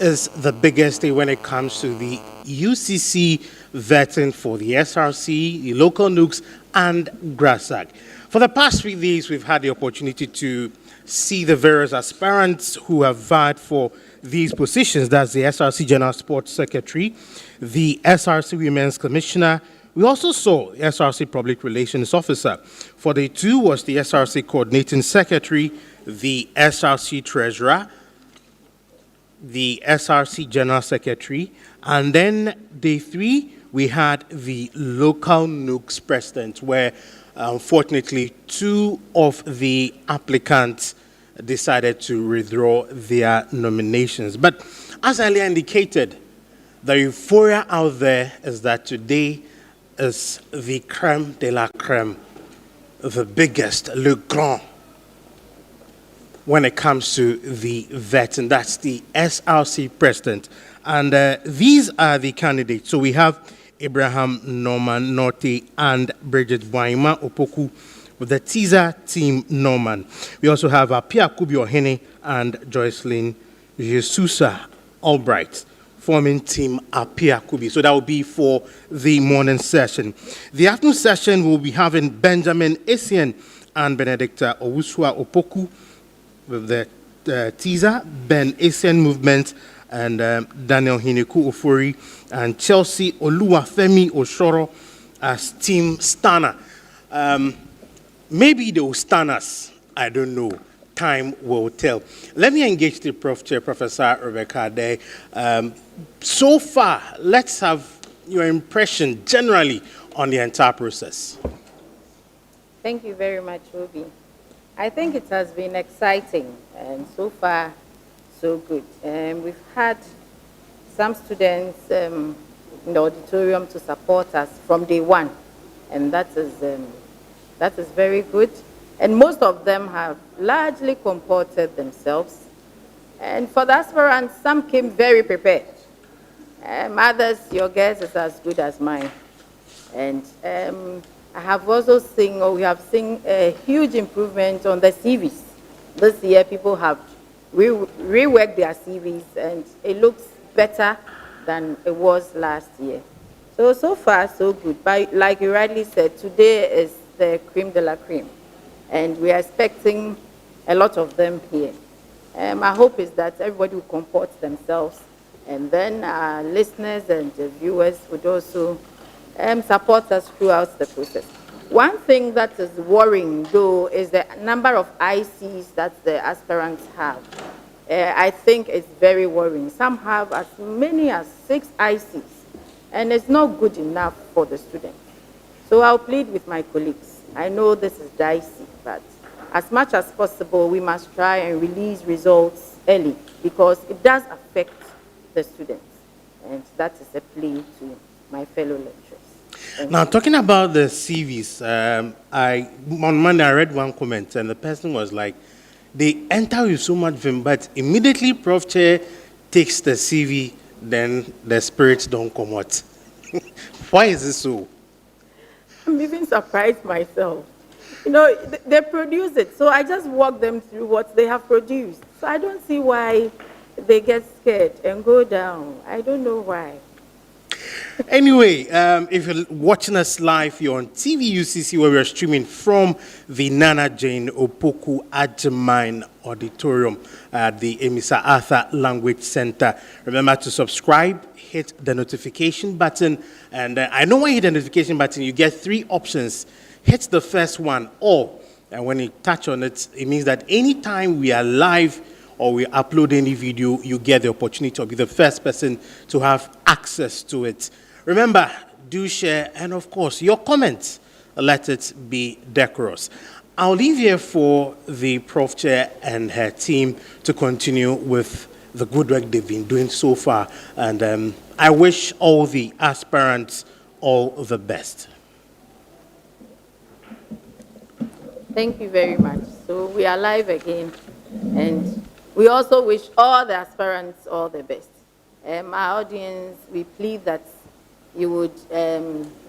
is the biggest day when it comes to the UCC vetting for the SRC, the local nukes, and GRASAG. For the past 3 days, we've had the opportunity to see the various aspirants who have vied for these positions. That's the SRC General Sports Secretary, the SRC Women's Commissioner. We also saw the SRC Public Relations Officer. For day 2 was the SRC Coordinating Secretary, the SRC Treasurer, the SRC General Secretary, and then day 3, we had the local nukes president, where unfortunately 2 of the applicants decided to withdraw their nominations. But as earlier indicated, the euphoria out there is that today is the creme de la creme, the biggest, le grand, when it comes to the vet, and that's the SRC president. And these are the candidates. So we have Abraham Norman Norte and Bridget Waima Opoku with the teaser team Norman. We also have Apia Kubio and Joycelyn Jesusa Albright forming team Apia Kubi. So that will be for the morning session. The afternoon session will be having Benjamin Essien and Benedicta Owusua Opoku with the teaser, Ben Essien Movement, and Daniel Hineku Ofori, and Chelsea Oluwafemi Oshoro as Team Stana. Maybe they will stun us. I don't know. Time will tell. Let me engage the Prof. Chair, Professor Rebecca there. So far, let's have your impression generally on the entire process. Thank you very much, Ruby. I think it has been exciting, and so far, so good. We've had some students in the auditorium to support us from day 1, and that is very good. And most of them have largely comported themselves. And for the aspirants, some came very prepared. Others, your guess is as good as mine. And I have also seen, or we have seen a huge improvement on the CVs. This year, people have reworked their CVs, and it looks better than it was last year. So far, so good. But like you rightly said, today is the creme de la creme, and we are expecting a lot of them here. My hope is that everybody will comport themselves, and then our listeners and the viewers would also support us throughout the process. One thing that is worrying, though, is the number of ICs that the aspirants have. I think it's very worrying. Some have as many as 6 ICs, and it's not good enough for the students. So I'll plead with my colleagues. I know this is dicey, but as much as possible, we must try and release results early, because it does affect the students. And that is a plea to my fellow lecturers. Now, talking about the CVs, on Monday I read one comment, and the person was like, they enter with so much vim, but immediately Prof. Chair takes the CV, then the spirits don't come out. Why is it so? I'm even surprised myself. You know, they produce it, so I just walk them through what they have produced. So I don't see why they get scared and go down. I don't know why. Anyway, if you're watching us live, you're on TV UCC, where we're streaming from the Nana Jane Opoku Ajamine Auditorium at the Emisa Arthur Language Center. Remember to subscribe, hit the notification button, and I know when you hit the notification button, you get 3 options. Hit the first one, all, and when you touch on it, it means that anytime we are live or we upload any video, you get the opportunity to be the first person to have access to it. Remember, do share, and of course, your comments, let it be decorous. I'll leave here for the Prof. Chair and her team to continue with the good work they've been doing so far, and I wish all the aspirants all the best. Thank you very much. So we are live again, and we also wish all the aspirants all the best. Our audience, we plead that you would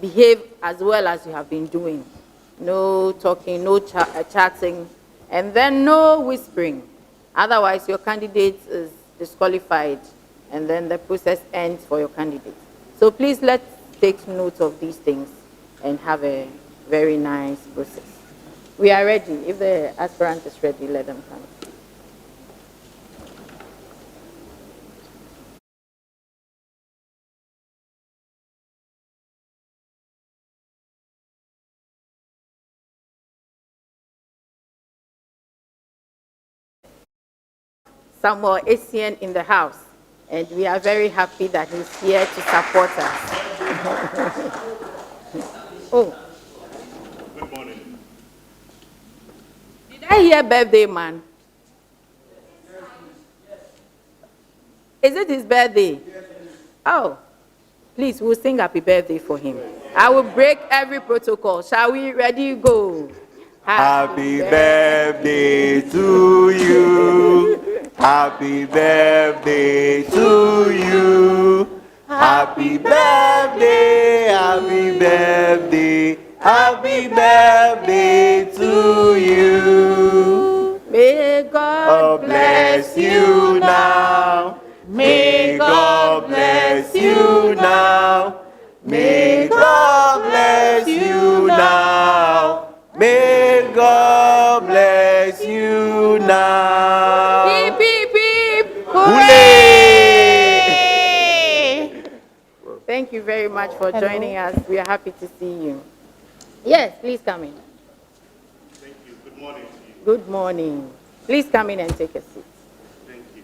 behave as well as you have been doing. No talking, no chatting, and then no whispering. Otherwise, your candidate is disqualified and then the process ends for your candidate. So please let's take note of these things and have a very nice process. We are ready. If the aspirant is ready, let them come. Samuel Essien in the house, and we are very happy that he's here to support us. Oh. Good morning. Did I hear birthday man? Is it his birthday? Oh, please, we'll sing happy birthday for him. I will break every protocol. Shall we? Ready, go. Happy birthday to you. Happy birthday to you. Happy birthday, happy birthday, happy birthday to you. May God Bless you now. May God bless you now. May God bless you now. May God bless you now. Beep, beep, beep. Hooray! Thank you very much for joining us. We are happy to see you. Yes, please come in. Thank you. Good morning to you. Good morning. Please come in and take a seat. Thank you.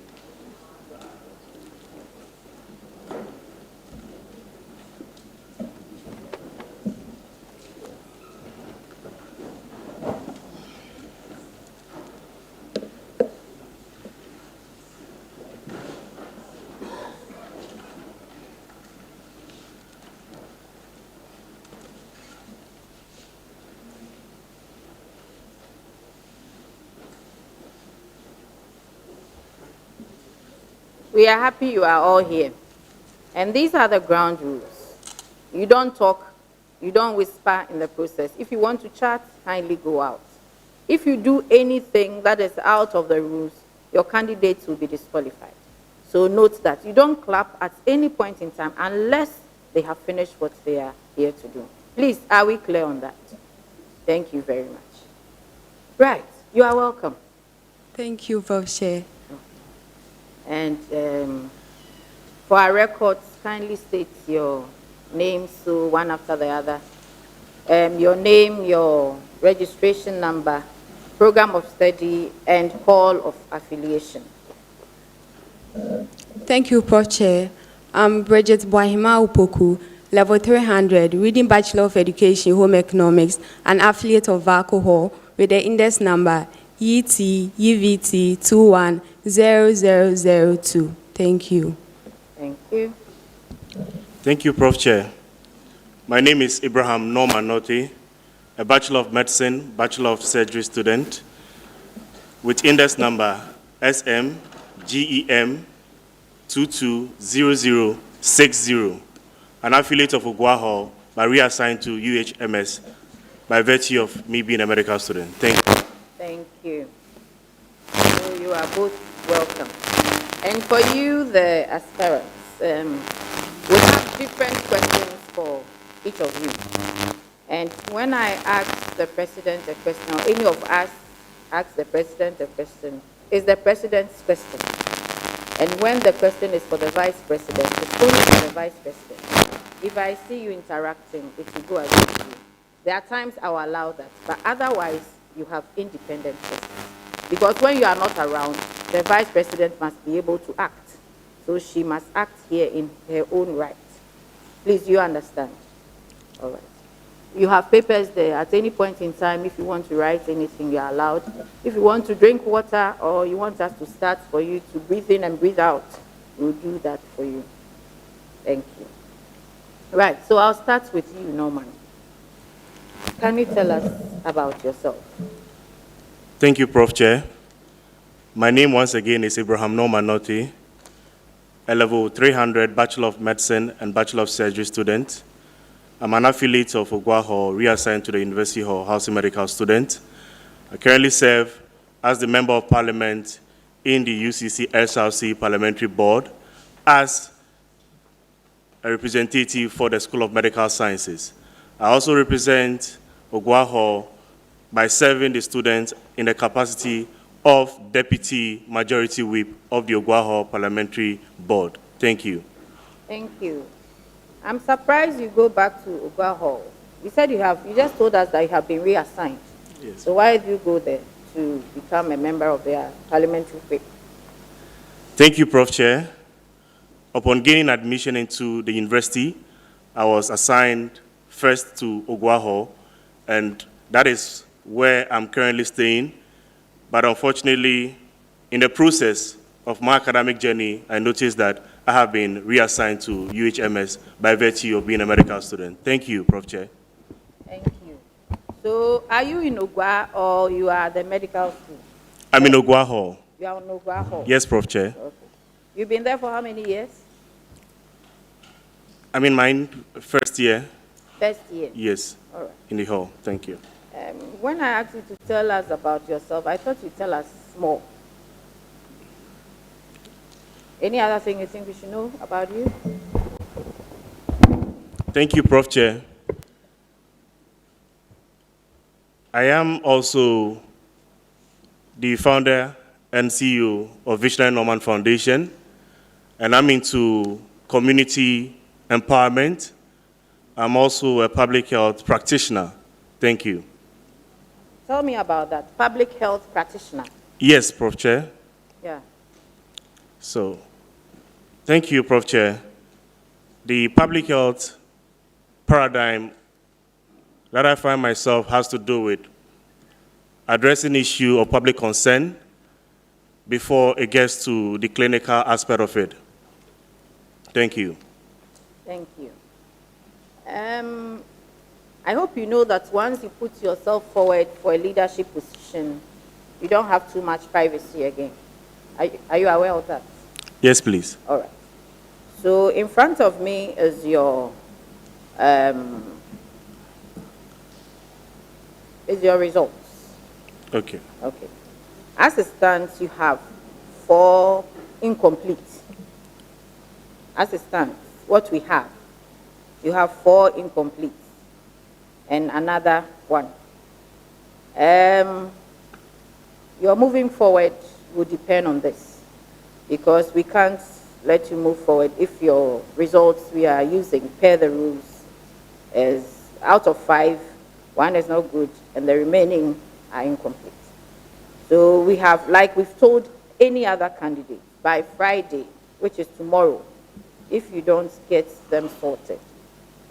We are happy you are all here. And these are the ground rules. You don't talk, you don't whisper in the process. If you want to chat, kindly go out. If you do anything that is out of the rules, your candidates will be disqualified. So note that you don't clap at any point in time unless they have finished what they are here to do. Please, are we clear on that? Thank you very much. Right, you are welcome. Thank you, Vice Chair. And for our records, kindly state your names, so one after the other. Your name, your registration number, program of study, and call of affiliation. Thank you, Prof. Chair. I'm Bridget Boahima Upoku, level 300, reading Bachelor of Education, Home Economics, an affiliate of alcohol with the index number ET-UVT 210002. Thank you. Thank you. Thank you, Prof. Chair. My name is Abraham Norman Note, a Bachelor of Medicine, Bachelor of Surgery student with index number SMGEM 220060, an affiliate of Ogwa Hall, but reassigned to UHMS by virtue of me being a medical student. Thank you. Thank you. So you are both welcome. And for you, the aspirants, we have different questions for each of you. And when I ask the president a question, or any of us ask the president a question, it's the president's question. And when the question is for the vice president, it's only for the vice president. If I see you interacting, it will go against you. There are times I will allow that, but otherwise, you have independent questions. Because when you are not around, the vice president must be able to act. So she must act here in her own right. Please, you understand? All right. You have papers there. At any point in time, if you want to write anything, you are allowed. If you want to drink water or you want us to start for you to breathe in and breathe out, we'll do that for you. Thank you. Right, so I'll start with you, Norman. Can you tell us about yourself? Thank you, Prof. Chair. My name once again is Abraham Norman Note, a level 300 Bachelor of Medicine and Bachelor of Surgery student. I'm an affiliate of Ogwa Hall, reassigned to the University Hall, Housing Medical student. I currently serve as the Member of Parliament in the UCC Src Parliamentary Board as a representative for the School of Medical Sciences. I also represent Ogwaho by serving the students in the capacity of Deputy Majority Whip of the Ogwaho Parliamentary Board. Thank you. Thank you. I'm surprised you go back to Ogwaho. You said you just told us that you have been reassigned. Yes. So why did you go there to become a member of their parliamentary whip? Thank you, Prof. Chair. Upon gaining admission into the university, I was assigned first to Ogwaho, and that is where I'm currently staying. But unfortunately, in the process of my academic journey, I noticed that I have been reassigned to UHMS by virtue of being a medical student. Thank you, Prof. Chair. Thank you. So are you in Ogwa or you are the medical school? I'm in Ogwaho. You are in Ogwaho? Yes, Prof. Chair. Okay. You've been there for how many years? I'm in my first year. First year? Yes, All right. in the hall. Thank you. When I asked you to tell us about yourself, I thought you'd tell us more. Any other thing you think we should know about you? Thank you, Prof. Chair. I am also the founder and CEO of Visionary Norman Foundation, and I'm into community empowerment. I'm also a public health practitioner. Thank you. Tell me about that, public health practitioner. Yes, Prof. Chair. Yeah. So, thank you, Prof. Chair. The public health paradigm that I find myself has to do with addressing issue of public concern before it gets to the clinical aspect of it. Thank you. Thank you. I hope you know that once you put yourself forward for a leadership position, you don't have too much privacy again. Are you aware of that? Yes, please. All right. So in front of me is your results. Okay. Okay. As it stands, you have 4 incomplete. As it stands, what we have, you have 4 incomplete and another 1. Your moving forward will depend on this because we can't let you move forward if your results we are using per the rules is out of 5, 1 is not good and the remaining are incomplete. So we have, like we've told any other candidate, by Friday, which is tomorrow, if you don't get them sorted,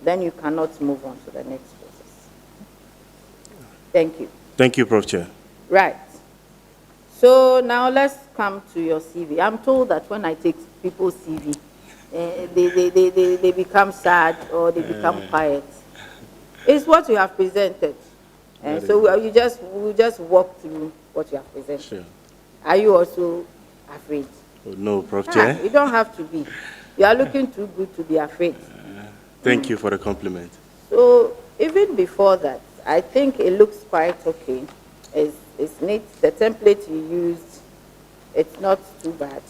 then you cannot move on to the next process. Thank you. Thank you, Prof. Chair. Right. So now let's come to your CV. I'm told that when I take people's CV, they become sad or they become quiet. It's what you have presented. And so we'll just walk through what you have presented. Sure. Are you also afraid? Oh, no, Prof. Chair. You don't have to be. You are looking too good to be afraid. Thank you for the compliment. So even before that, I think it looks quite okay. It's neat. The template you used, it's not too bad.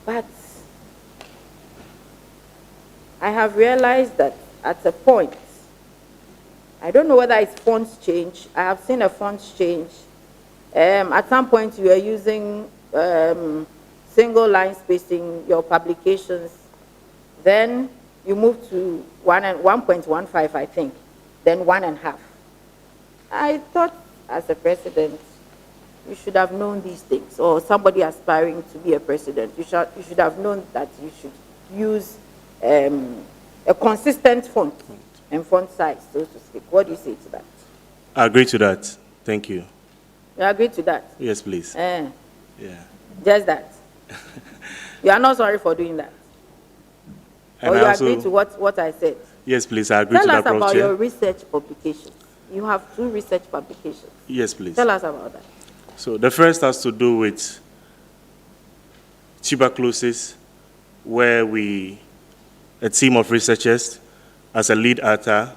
But I have realized that at a point, I don't know whether it's fonts change. I have seen a fonts change. At some point, you are using single line spacing your publications. Then you move to 1.15, I think, then 1.5. I thought, as a president, you should have known these things, or somebody aspiring to be a president. You should have known that you should use a consistent font and font size, so to speak. What do you say to that? I agree to that. Thank you. You agree to that? Yes, please. Yeah. Just that. You are not sorry for doing that. And or you also, agree to what I said? Yes, please. I agree Tell to that, us Prof. about Chair. your research publications. You have 2 research publications. Yes, please. Tell us about that. So the first has to do with tuberculosis, where a team of researchers, as a lead author,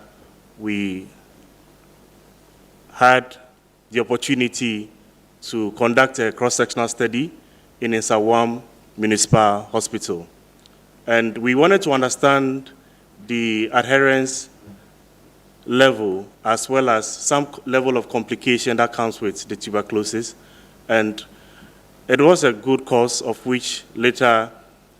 we had the opportunity to conduct a cross-sectional study in Nsawam Municipal Hospital. And we wanted to understand the adherence level as well as some level of complication that comes with the tuberculosis. And it was a good cause of which later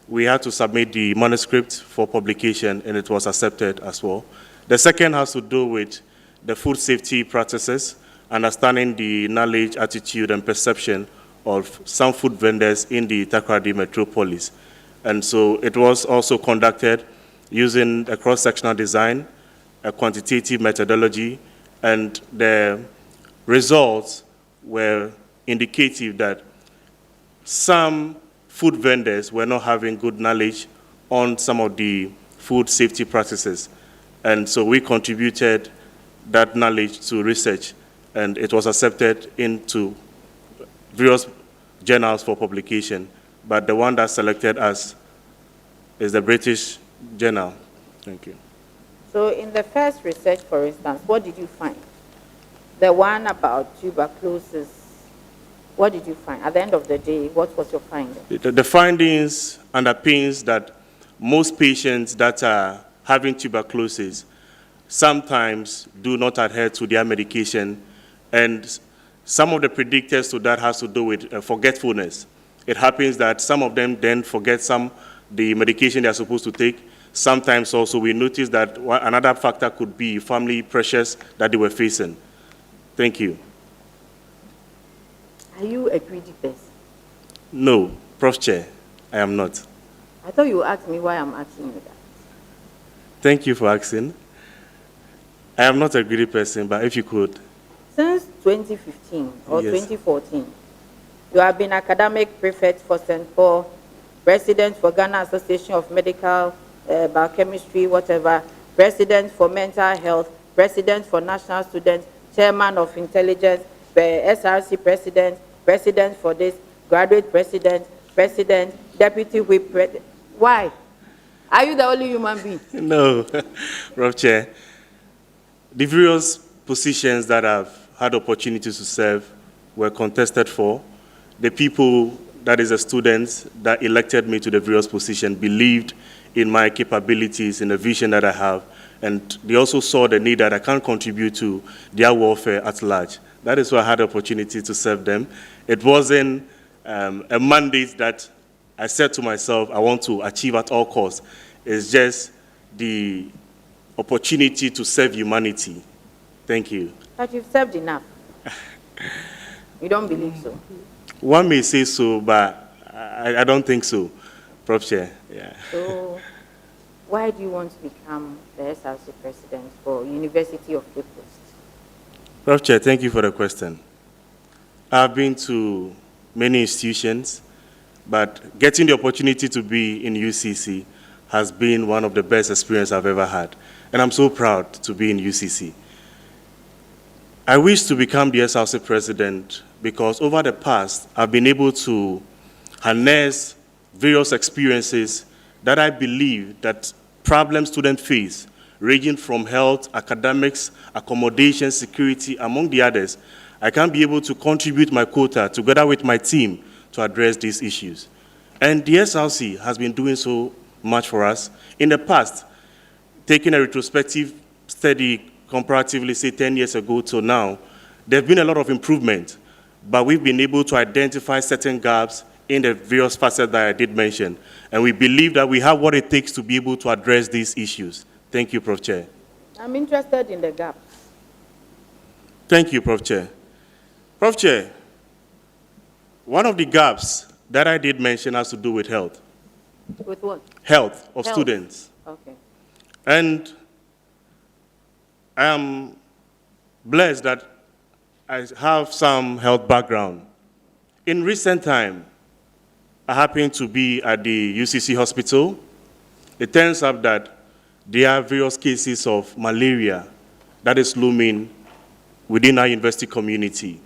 we had to submit the manuscript for publication and it was accepted as well. The second has to do with the food safety practices, understanding the knowledge, attitude, and perception of some food vendors in the Takoradi metropolis. And so it was also conducted using a cross-sectional design, a quantitative methodology, and the results were indicative that some food vendors were not having good knowledge on some of the food safety practices. And so we contributed that knowledge to research, and it was accepted into various journals for publication. But the one that selected us is the British Journal. Thank you. So in the first research, for instance, what did you find? The one about tuberculosis, what did you find? At the end of the day, what was your finding? The findings underpins that most patients that are having tuberculosis sometimes do not adhere to their medication, and some of the predictors to that has to do with forgetfulness. It happens that some of them then forget the medication they are supposed to take. Sometimes also we notice that another factor could be family pressures that they were facing. Thank you. Are you a greedy person? No, Prof. Chair, I am not. I thought you asked me why I'm asking you that. Thank you for asking. I am not a greedy person, but if you could. Since 2015 or Yes. 2014, you have been academic prefect for St. Paul, president for Ghana Association of Medical Biochemistry, whatever, president for mental health, president for national students, chairman of intelligence, SRC president, president for this, graduate president, deputy whip president. Why? Are you the only human being? No, Prof. Chair. The various positions that I've had opportunities to serve were contested for. The people, that is the students that elected me to the various positions, believed in my capabilities, in the vision that I have, and they also saw the need that I can contribute to their welfare at large. That is why I had the opportunity to serve them. It wasn't a mandate that I said to myself, I want to achieve at all costs. It's just the opportunity to serve humanity. Thank you. But you've served enough. You don't believe so? One may say so, but I don't think so, Prof. Chair. Yeah. So why do you want to become the SRC president for University of Cape Coast? Prof. Chair, thank you for the question. I've been to many institutions, but getting the opportunity to be in UCC has been one of the best experiences I've ever had. And I'm so proud to be in UCC. I wish to become the SRC president because over the past, I've been able to harness various experiences that I believe that problems students face, ranging from health, academics, accommodation, security, among the others. I can be able to contribute my quota together with my team to address these issues. And the SRC has been doing so much for us. In the past, taking a retrospective study comparatively, say 10 years ago to now, there have been a lot of improvement, but we've been able to identify certain gaps in the various facets that I did mention. And we believe that we have what it takes to be able to address these issues. Thank you, Prof. Chair. I'm interested in the gaps. Thank you, Prof. Chair. Prof. Chair, one of the gaps that I did mention has to do with health. With what? Health of Health. students. Okay. And I am blessed that I have some health background. In recent time, I happened to be at the UCC hospital. It turns out that there are various cases of malaria that is looming within our university community.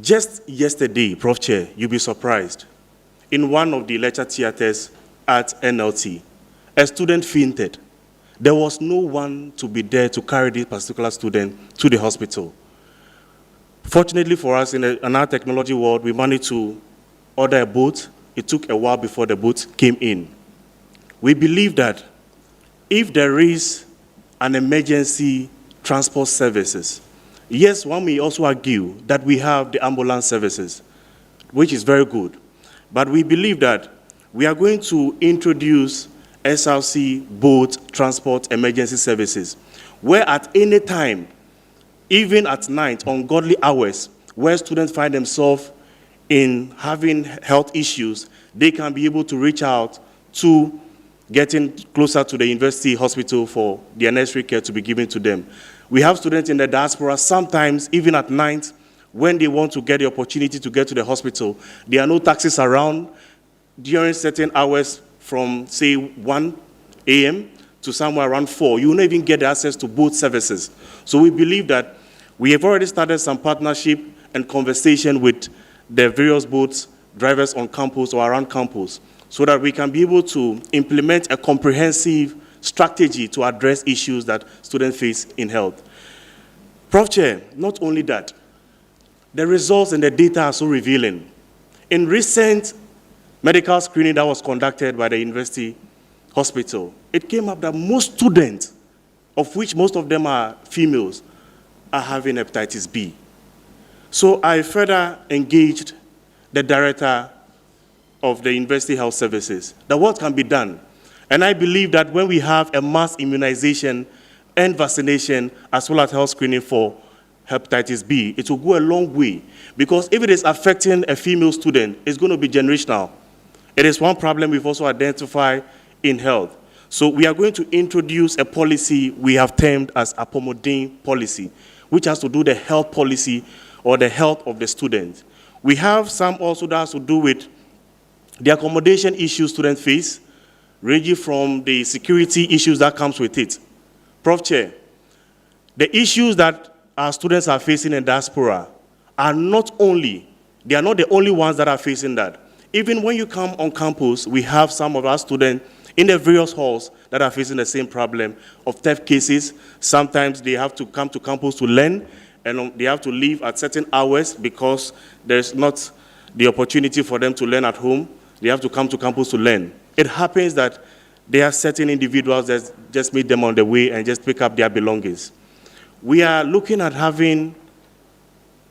Just yesterday, Prof. Chair, you'll be surprised. In one of the lecture theaters at NLT, a student fainted. There was no one to be there to carry this particular student to the hospital. Fortunately for us, in our technology world, we managed to order a boat. It took a while before the boat came in. We believe that if there is an emergency transport services, yes, one may also argue that we have the ambulance services, which is very good. But we believe that we are going to introduce SRC boat transport emergency services, where at any time, even at night, ungodly hours, where students find themselves in having health issues, they can be able to reach out to getting closer to the university hospital for their necessary care to be given to them. We have students in the diaspora, sometimes even at night, when they want to get the opportunity to get to the hospital, there are no taxis around during certain hours from, say, 1 a.m. to somewhere around 4. You will not even get access to boat services. So we believe that we have already started some partnership and conversation with the various boat drivers on campus or around campus, so that we can be able to implement a comprehensive strategy to address issues that students face in health. Prof. Chair, not only that, the results and the data are so revealing. In recent medical screening that was conducted by the university hospital, it came up that most students, of which most of them are females, are having hepatitis B. So I further engaged the director of the University Health Services, that what can be done. And I believe that when we have a mass immunization and vaccination, as well as health screening for hepatitis B, it will go a long way. Because if it is affecting a female student, it's going to be generational. It is one problem we've also identified in health. So we are going to introduce a policy we have termed as a Apomodin policy, which has to do the health policy or the health of the student. We have some also that has to do with the accommodation issues students face, ranging from the security issues that comes with it. Prof. Chair, the issues that our students are facing in diaspora are not the only ones that are facing that. Even when you come on campus, we have some of our students in the various halls that are facing the same problem of theft cases. Sometimes they have to come to campus to learn, and they have to leave at certain hours because there's not the opportunity for them to learn at home. They have to come to campus to learn. It happens that there are certain individuals that just meet them on the way and just pick up their belongings. We are looking at having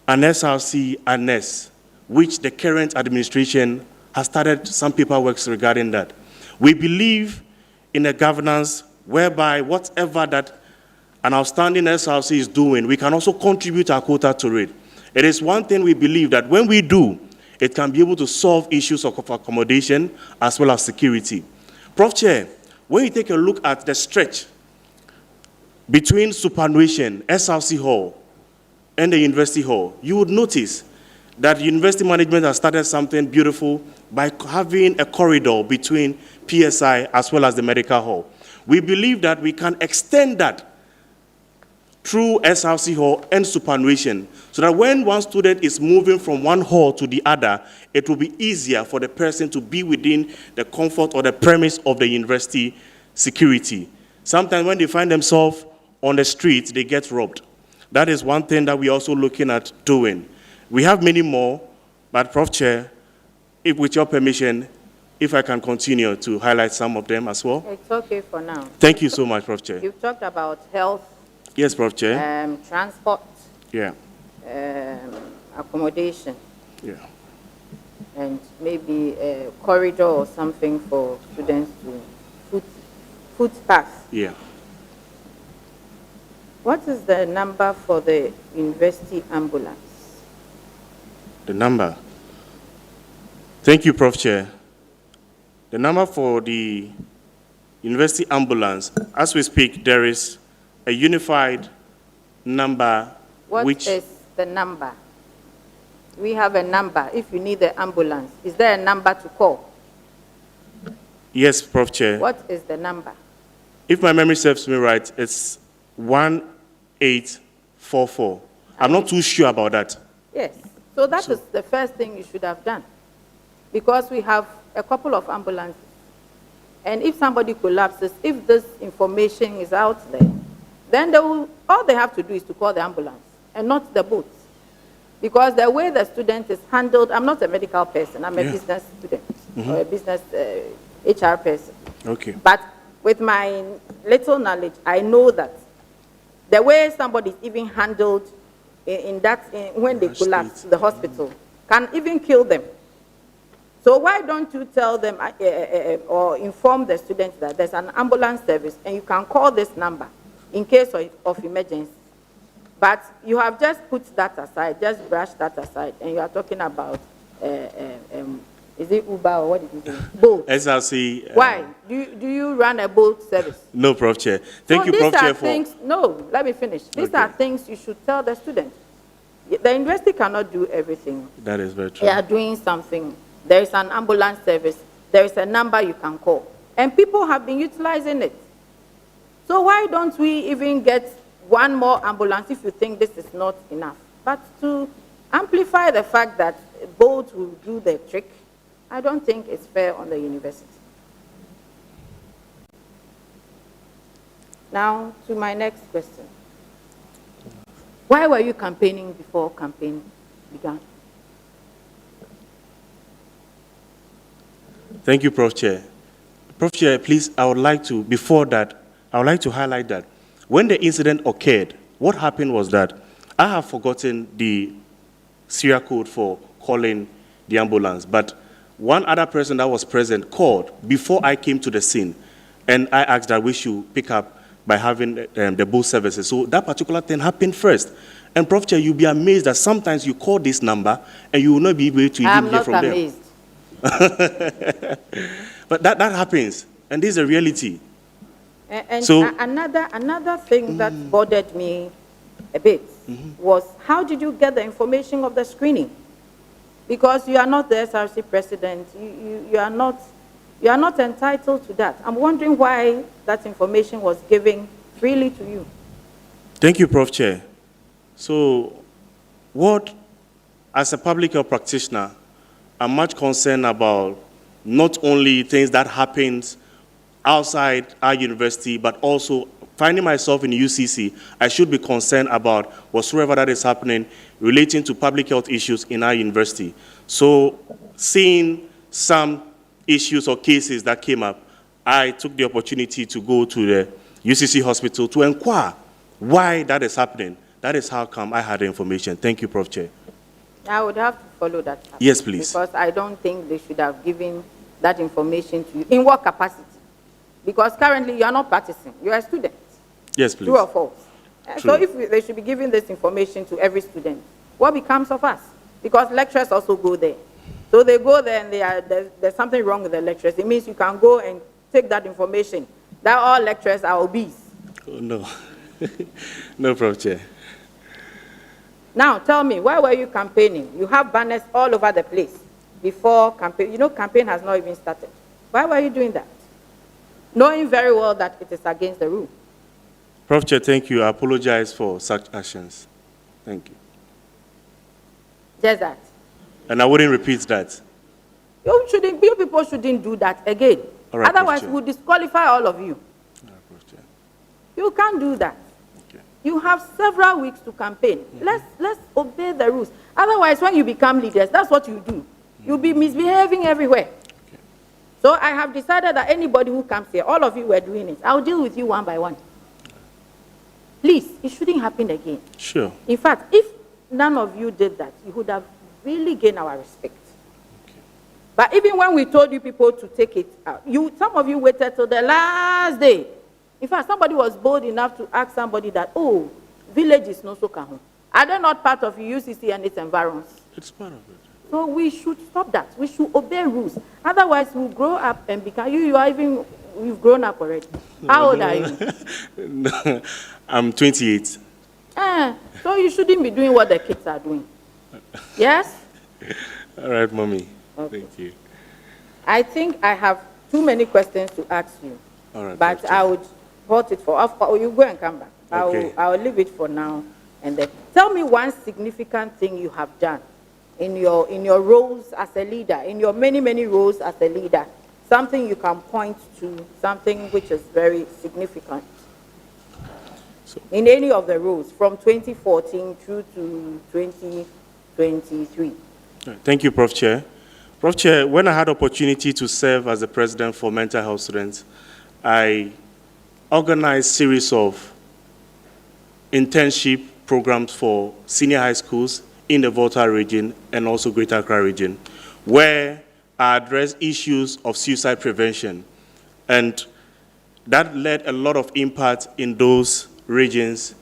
an SRC annex, which the current administration has started some paperwork regarding that. We believe in a governance whereby whatever that an outstanding SRC is doing, we can also contribute our quota to it. It is one thing we believe that when we do, it can be able to solve issues of accommodation as well as security. Prof. Chair, when you take a look at the stretch between superannuation, SRC Hall, and the University Hall, you would notice that university management has started something beautiful by having a corridor between PSI as well as the medical hall. We believe that we can extend that through SRC Hall and superannuation, so that when one student is moving from one hall to the other, it will be easier for the person to be within the comfort or the premise of the university security. Sometimes when they find themselves on the street, they get robbed. That is one thing that we're also looking at doing. We have many more, but Prof. Chair, if with your permission, if I can continue to highlight some of them as well. It's okay for now. Thank you so much, Prof. Chair. You've talked about health. Yes, Prof. Chair. Transport. Yeah. Accommodation. Yeah. And maybe a corridor or something for students to footpath. Yeah. What is the number for the university ambulance? The number. Thank you, Prof. Chair. The number for the university ambulance, as we speak, there is a unified number. What is the number? We have a number. If you need the ambulance, is there a number to call? Yes, Prof. Chair. What is the number? If my memory serves me right, it's 1844. I'm not too sure about that. Yes. So that is the first thing you should have done. Because we have a couple of ambulances. And if somebody collapses, if this information is out there, then all they have to do is to call the ambulance and not the boat. Because the way the student is handled, I'm not a medical person, I'm a Yeah. business student, or a business HR person. Okay. But with my little knowledge, I know that the way somebody is even handled when they Rush collapse state. the hospital can even kill them. So why don't you tell them or inform the students that there's an ambulance service and you can call this number in case of emergency. But you have just put that aside, just brush that aside, and you are talking about, is it Uber or what did you say? Bolt. SRC. Why? Do you run a boat service? No, Prof. Chair. Thank you, Prof. Chair, for... No, let me finish. These are things you should tell the students. The university cannot do everything. That is very true. They are doing something. There is an ambulance service. There is a number you can call. And people have been utilizing it. So why don't we even get one more ambulance if you think this is not enough? But to amplify the fact that both will do the trick, I don't think it's fair on the university. Now, to my next question. Why were you campaigning before campaign began? Thank you, Prof. Chair. Prof. Chair, please, I would like to, before that, I would like to highlight that when the incident occurred, what happened was that I have forgotten the serial code for calling the ambulance, but one other person that was present called before I came to the scene, and I asked that we should pick up by having the both services. So that particular thing happened first. And Prof. Chair, you'll be amazed that sometimes you call this number and you will not be able to even hear from them. I'm not amazed. But that happens, and this is a reality. And so, another thing that bothered me a bit was, how did you get the information of the screening? Because you are not the SRC president, you are not entitled to that. I'm wondering why that information was given freely to you. Thank you, Prof. Chair. So, as a public health practitioner, I'm much concerned about not only things that happens outside our university, but also finding myself in UCC, I should be concerned about whatsoever that is happening relating to public health issues in our university. So, seeing some issues or cases that came up, I took the opportunity to go to the UCC hospital to inquire why that is happening. That is how come I had the information. Thank you, Prof. Chair. I would have to follow that up. Yes, please. Because I don't think they should have given that information to you. In what capacity? Because currently you are not practicing. You are a student. Yes, please. True or false? True. So if they should be giving this information to every student, what becomes of us? Because lecturers also go there. So they go there and there's something wrong with the lecturers. It means you can go and take that information that all lecturers are obese. Oh, no. No, Prof. Chair. Now, tell me, why were you campaigning? You have banners all over the place before campaign. You know, campaign has not even started. Why were you doing that? Knowing very well that it is against the rule. Prof. Chair, thank you. I apologize for such actions. Thank you. Just that. And I wouldn't repeat that. You people shouldn't do that again. All right, Otherwise, Prof. Chair. we'll disqualify all of you. All right, Prof. Chair. You can't do that. Okay. You have several weeks to campaign. Let's obey the rules. Otherwise, when you become leaders, that's what you do. You'll be misbehaving everywhere. Okay. So I have decided that anybody who comes here, all of you were doing it. I'll deal with you one by one. Please, it shouldn't happen again. Sure. In fact, if none of you did that, you would have really gained our respect. Okay. But even when we told you people to take it out, some of you waited till the last day. In fact, somebody was bold enough to ask somebody that, oh, village is no so kahun. Are they not part of UCC and its environs? It's part of it. So we should stop that. We should obey rules. Otherwise, we'll grow up and become, you've grown up already. How old are you? No, I'm 28. So you shouldn't be doing what the kids are doing. Yes? All right, Mommy. Okay. Thank you. I think I have too many questions to ask you. All right, But Prof. I would hold it for, you go and come back. Okay. I will leave it for now. And then tell me one significant thing you have done in your roles as a leader, in your many, many roles as a leader. Something you can point to, something which is very significant. In any of the roles, from 2014 through to 2023. Thank you, Prof. Chair. Prof. Chair, when I had opportunity to serve as the president for mental health students, I organized a series of internship programs for senior high schools in the Volta region and also Greater Accra region, where I addressed issues of suicide prevention. And that led a lot of impact in those regions,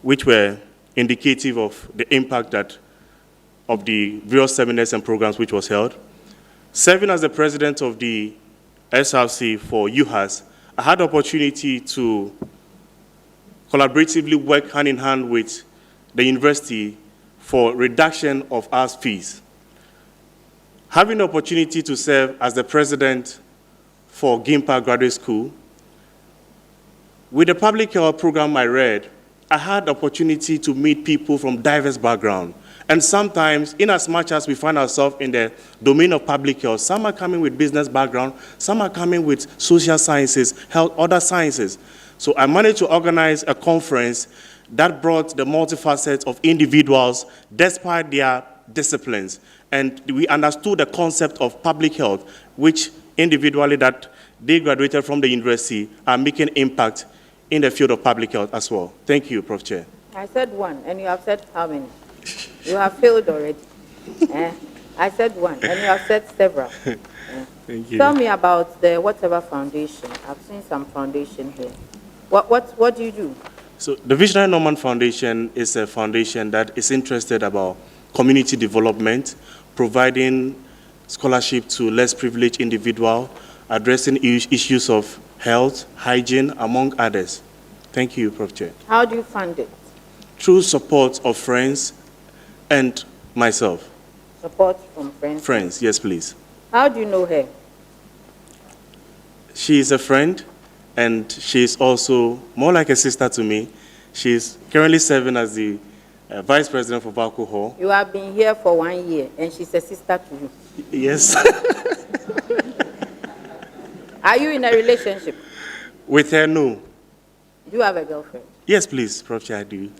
which were indicative of the impact of the various seminars and programs which was held. Serving as the president of the SRC for UHAS, I had the opportunity to collaboratively work hand in hand with the university for reduction of our fees. Having the opportunity to serve as the president for Gimpa Graduate School, with the public health program I read, I had the opportunity to meet people from diverse backgrounds. And sometimes, in as much as we find ourselves in the domain of public health, some are coming with business background, some are coming with social sciences, health, other sciences. So I managed to organize a conference that brought the multifacets of individuals despite their disciplines. And we understood the concept of public health, which individually that they graduated from the university are making impact in the field of public health as well. Thank you, Prof. Chair. I said one, and you have said how many? You have failed already. I said one, and you have said several. Thank you. Tell me about the whatever foundation. I've seen some foundation here. What do you do? So the Visionary Norman Foundation is a foundation that is interested about community development, providing scholarship to less privileged individuals, addressing issues of health, hygiene, among others. Thank you, Prof. Chair. How do you fund it? Through support of friends and myself. Support from friends? Friends, yes, please. How do you know her? She is a friend, and she is also more like a sister to me. She is currently serving as the Vice President for alcohol. You have been here for 1 year, and she's a sister to you. Yes. Are you in a relationship? With her, no. Do you have a girlfriend? Yes, please, Prof. Chair, I do.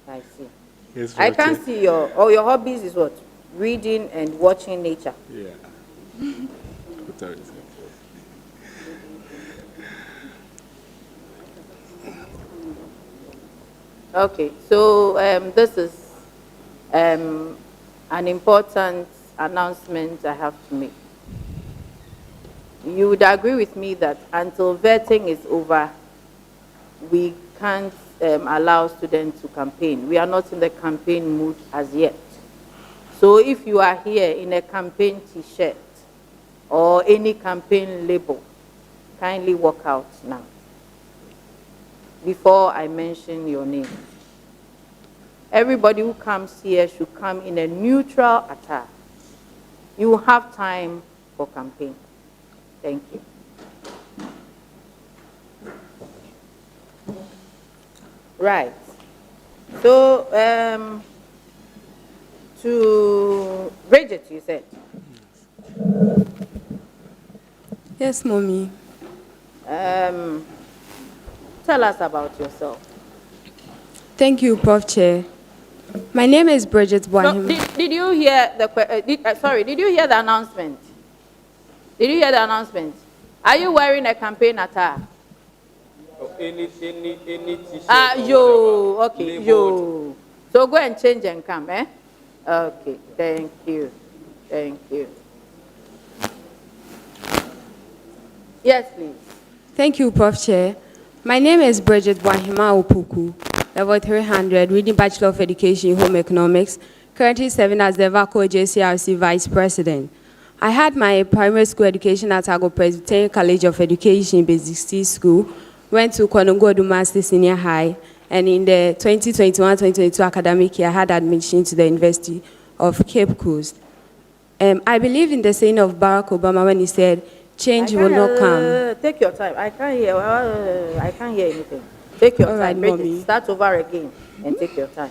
I see. Yes, I Prof. can't Chair. see your hobbies is what? Reading and watching nature. Yeah. Okay, so this is an important announcement I have to make. You would agree with me that until vetting is over, we can't allow students to campaign. We are not in the campaign mood as yet. So if you are here in a campaign t-shirt or any campaign label, kindly walk out now before I mention your name. Everybody who comes here should come in a neutral attire. You will have time for campaign. Thank you. Right. So, to Bridget, you said. Yes, Mommy. Tell us about yourself. Thank you, Prof. Chair. My name is Bridget No, Boahima. did you hear the sorry, did you hear the announcement? Did you hear the announcement? Are you wearing a campaign attire? Any t-shirt. Okay, yo. So go and change and come, eh? Okay, thank you. Thank you. Yes, please. Thank you, Prof. Chair. My name is Bridget Boahima Opoku, level 300, reading Bachelor of Education in Home Economics, currently serving as the Ucc Src Vice President. I had my primary school education at Agro Presbyterian College of Education, Basic C School, went to Konongo Dumasi Senior High, and in the 2021-2022 academic year, I had admission to the University of Cape Coast. I believe in the saying of Barack Obama when he said, change will not come. Take your time. I can't hear anything. Take your All time. right, Bridget. Mommy. Start over again and take your time.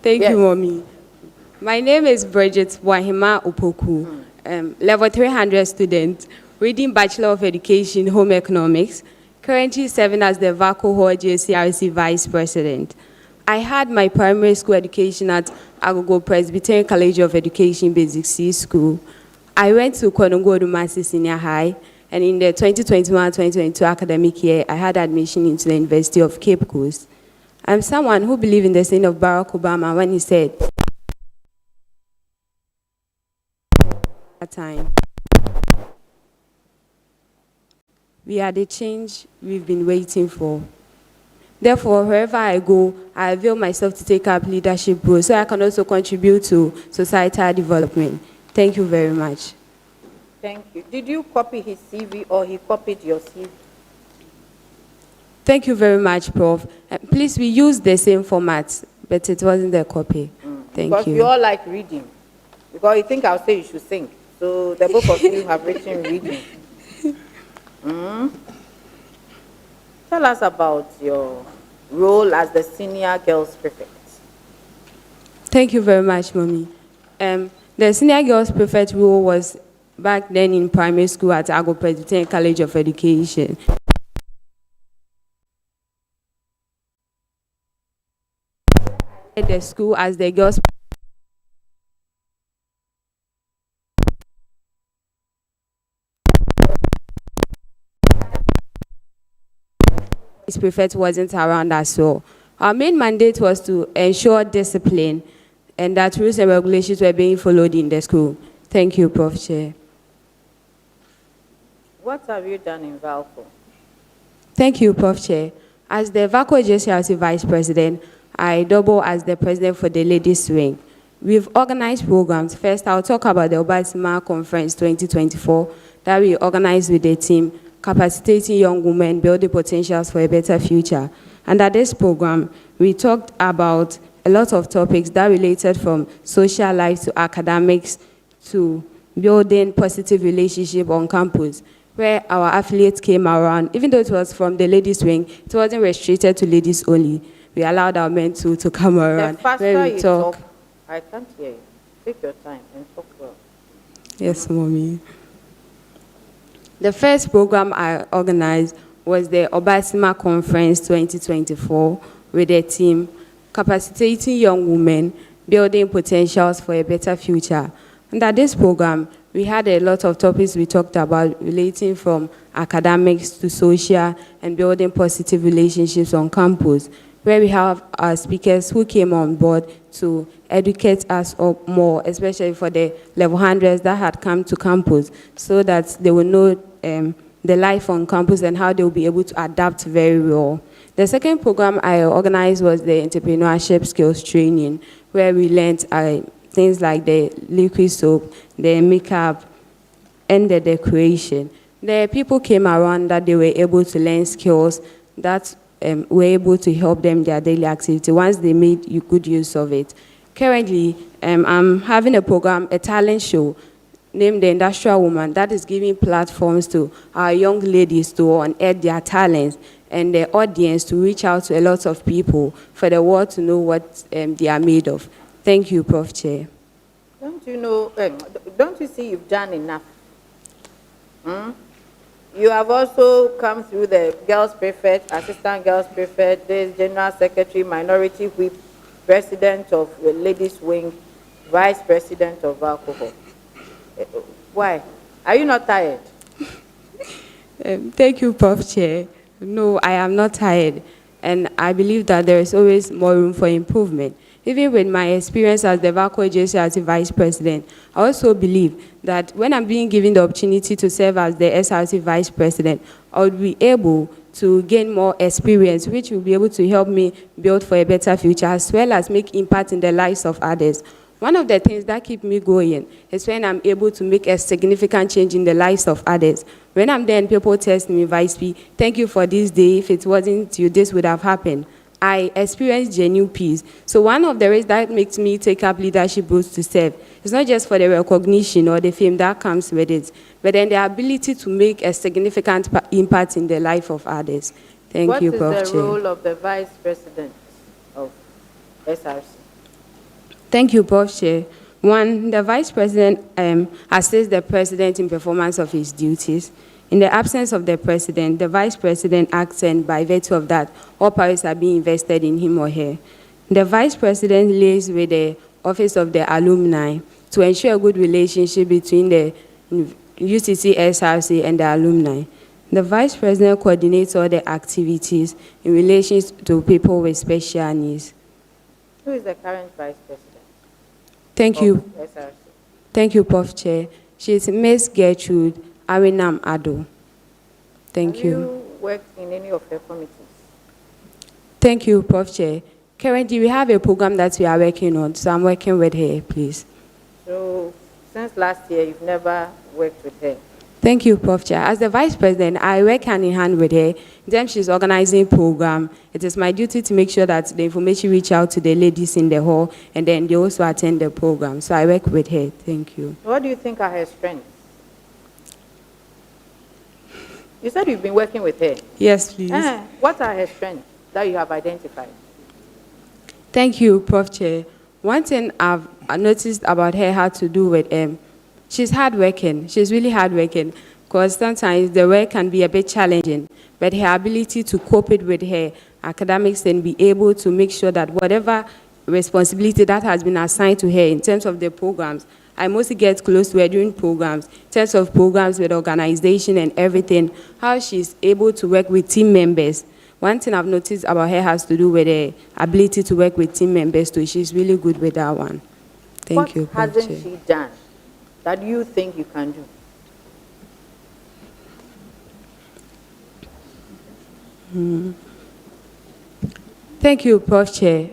Thank Yes. you, Mommy. My name is Bridget Boahima Opoku, level 300 student, reading Bachelor of Education in Home Economics, currently serving as the Vaco Hall JCRC Vice President. I had my primary school education at Agogo Presbyterian College of Education Basic C School. I went to Konongo Odumasi Senior High, and in the 2021-2022 academic year, I had admission into the University of Cape Coast. I'm someone who believes in the saying of Barack Obama when he said, "At time, we are the change we've been waiting for." Therefore, wherever I go, I avail myself to take up leadership roles so I can also contribute to societal development. Thank you very much. Thank you. Did you copy his CV or he copied your CV? Thank you very much, Prof. Please, we use the same format, but it wasn't the copy. Thank Because you. we all like reading. Because you think I'll say you should sing. So the both of you have written reading. Tell us about your role as the senior girls prefect. Thank you very much, Mommy. The senior girls prefect role was back then in primary school at Ago Presbyterian College of Education. At the school as the girls prefect wasn't around us, so our main mandate was to ensure discipline and that rules and regulations were being followed in the school. Thank you, Prof. Chair. What have you done in Valco? Thank you, Prof. Chair. As the Valco JCRC Vice President, I double as the President for the Ladies Wing. We've organized programs. First, I'll talk about the Obasima Conference 2024 that we organized with the team, capacitating young women, building potentials for a better future. Under this program, we talked about a lot of topics that related from social life to academics to building positive relationship on campus, where our affiliates came around. Even though it was from the ladies' wing, it wasn't restricted to ladies only. We allowed our men to come around. The faster you talk, I can't hear you. Take your time and talk well. Yes, Mommy. The first program I organized was the Obasima Conference 2024 with the team, capacitating young women, building potentials for a better future. Under this program, we had a lot of topics we talked about relating from academics to social and building positive relationships on campus, where we have our speakers who came on board to educate us more, especially for the level 100s that had come to campus, so that they will know the life on campus and how they will be able to adapt very well. The second program I organized was the entrepreneurship skills training, where we learned things like the liquid soap, the makeup, and the decoration. The people came around that they were able to learn skills that were able to help them their daily activity once they made good use of it. Currently, I'm having a program, a talent show, named the Industrial Woman, that is giving platforms to our young ladies to unearth their talents and the audience to reach out to a lot of people for the world to know what they are made of. Thank you, Prof. Chair. Don't you know, don't you see you've done enough? You have also come through the girls prefect, assistant girls prefect, the general secretary, minority whip, president of the ladies wing, vice president of alcohol. Why? Are you not tired? Thank you, Prof. Chair. No, I am not tired. And I believe that there is always more room for improvement. Even with my experience as the Valco JCRC Vice President, I also believe that when I'm being given the opportunity to serve as the SRC Vice President, I would be able to gain more experience, which will be able to help me build for a better future, as well as make impact in the lives of others. One of the things that keep me going is when I'm able to make a significant change in the lives of others. When I'm there and people test me, Vice P, thank you for this day. If it wasn't you, this would have happened. I experience genuine peace. So one of the ways that makes me take up leadership roles to serve is not just for the recognition or the fame that comes with it, but then the ability to make a significant impact in the life of others. Thank you, Prof. What is the Chair. role of the Vice President of SRC? Thank you, Prof. Chair. One, the Vice President assists the President in performance of his duties. In the absence of the President, the Vice President acts, and by virtue of that, all powers are being invested in him or her. The Vice President liaises with the Office of the Alumni to ensure a good relationship between the UCC SRC and the alumni. The Vice President coordinates all the activities in relation to people with special needs. Who is the current Vice President? Thank you. SRC. Thank you, Prof. Chair. She is Ms. Gertrude Arinam Ado. Thank Have you. you worked in any of her committees? Thank you, Prof. Chair. Currently, we have a program that we are working on, so I'm working with her, please. So, since last year, you've never worked with her? Thank you, Prof. Chair. As the Vice President, I work hand in hand with her. Then she's organizing program. It is my duty to make sure that the information reach out to the ladies in the hall, and then they also attend the program. So I work with her. Thank you. What do you think are her strengths? You said you've been working with her. Yes, please. What are her strengths that you have identified? Thank you, Prof. Chair. One thing I've noticed about her had to do with she's hardworking. She's really hardworking, because sometimes the work can be a bit challenging, but her ability to cope it with her academics and be able to make sure that whatever responsibility that has been assigned to her in terms of the programs, I mostly get close to her during programs, in terms of programs with organization and everything, how she's able to work with team members. One thing I've noticed about her has to do with her ability to work with team members too. She's really good with that one. Thank you, What Prof. Chair. hasn't she done that you think you can do? Thank you, Prof. Chair.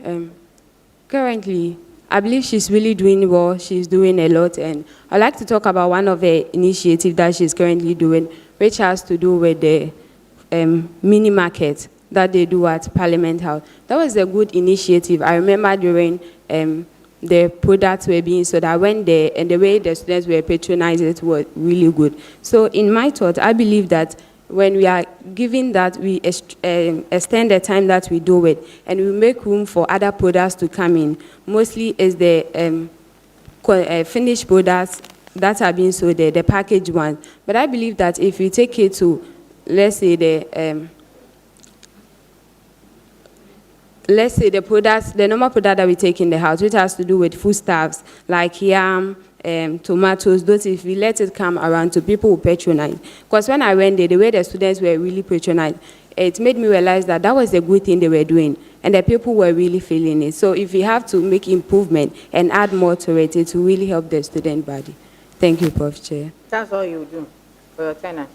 Currently, I believe she's really doing well. She's doing a lot, and I'd like to talk about one of the initiatives that she's currently doing, which has to do with the mini market that they do at Parliament House. That was a good initiative. I remember during the products were being sold, I went there, and the way the students were patronized it was really good. So in my thought, I believe that when we are giving that, we extend the time that we do it, and we make room for other products to come in. Mostly is the finished products that are being sold there, the packaged ones. But I believe that if you take it to, let's say the products, the normal product that we take in the house, which has to do with foodstuffs like yam, tomatoes, those, if we let it come around to people who patronize. Because when I went there, the way the students were really patronized, it made me realize that that was a good thing they were doing, and the people were really feeling it. So if we have to make improvement and add more to it, it will really help the student body. Thank you, Prof. Chair. That's all you do for your tenant?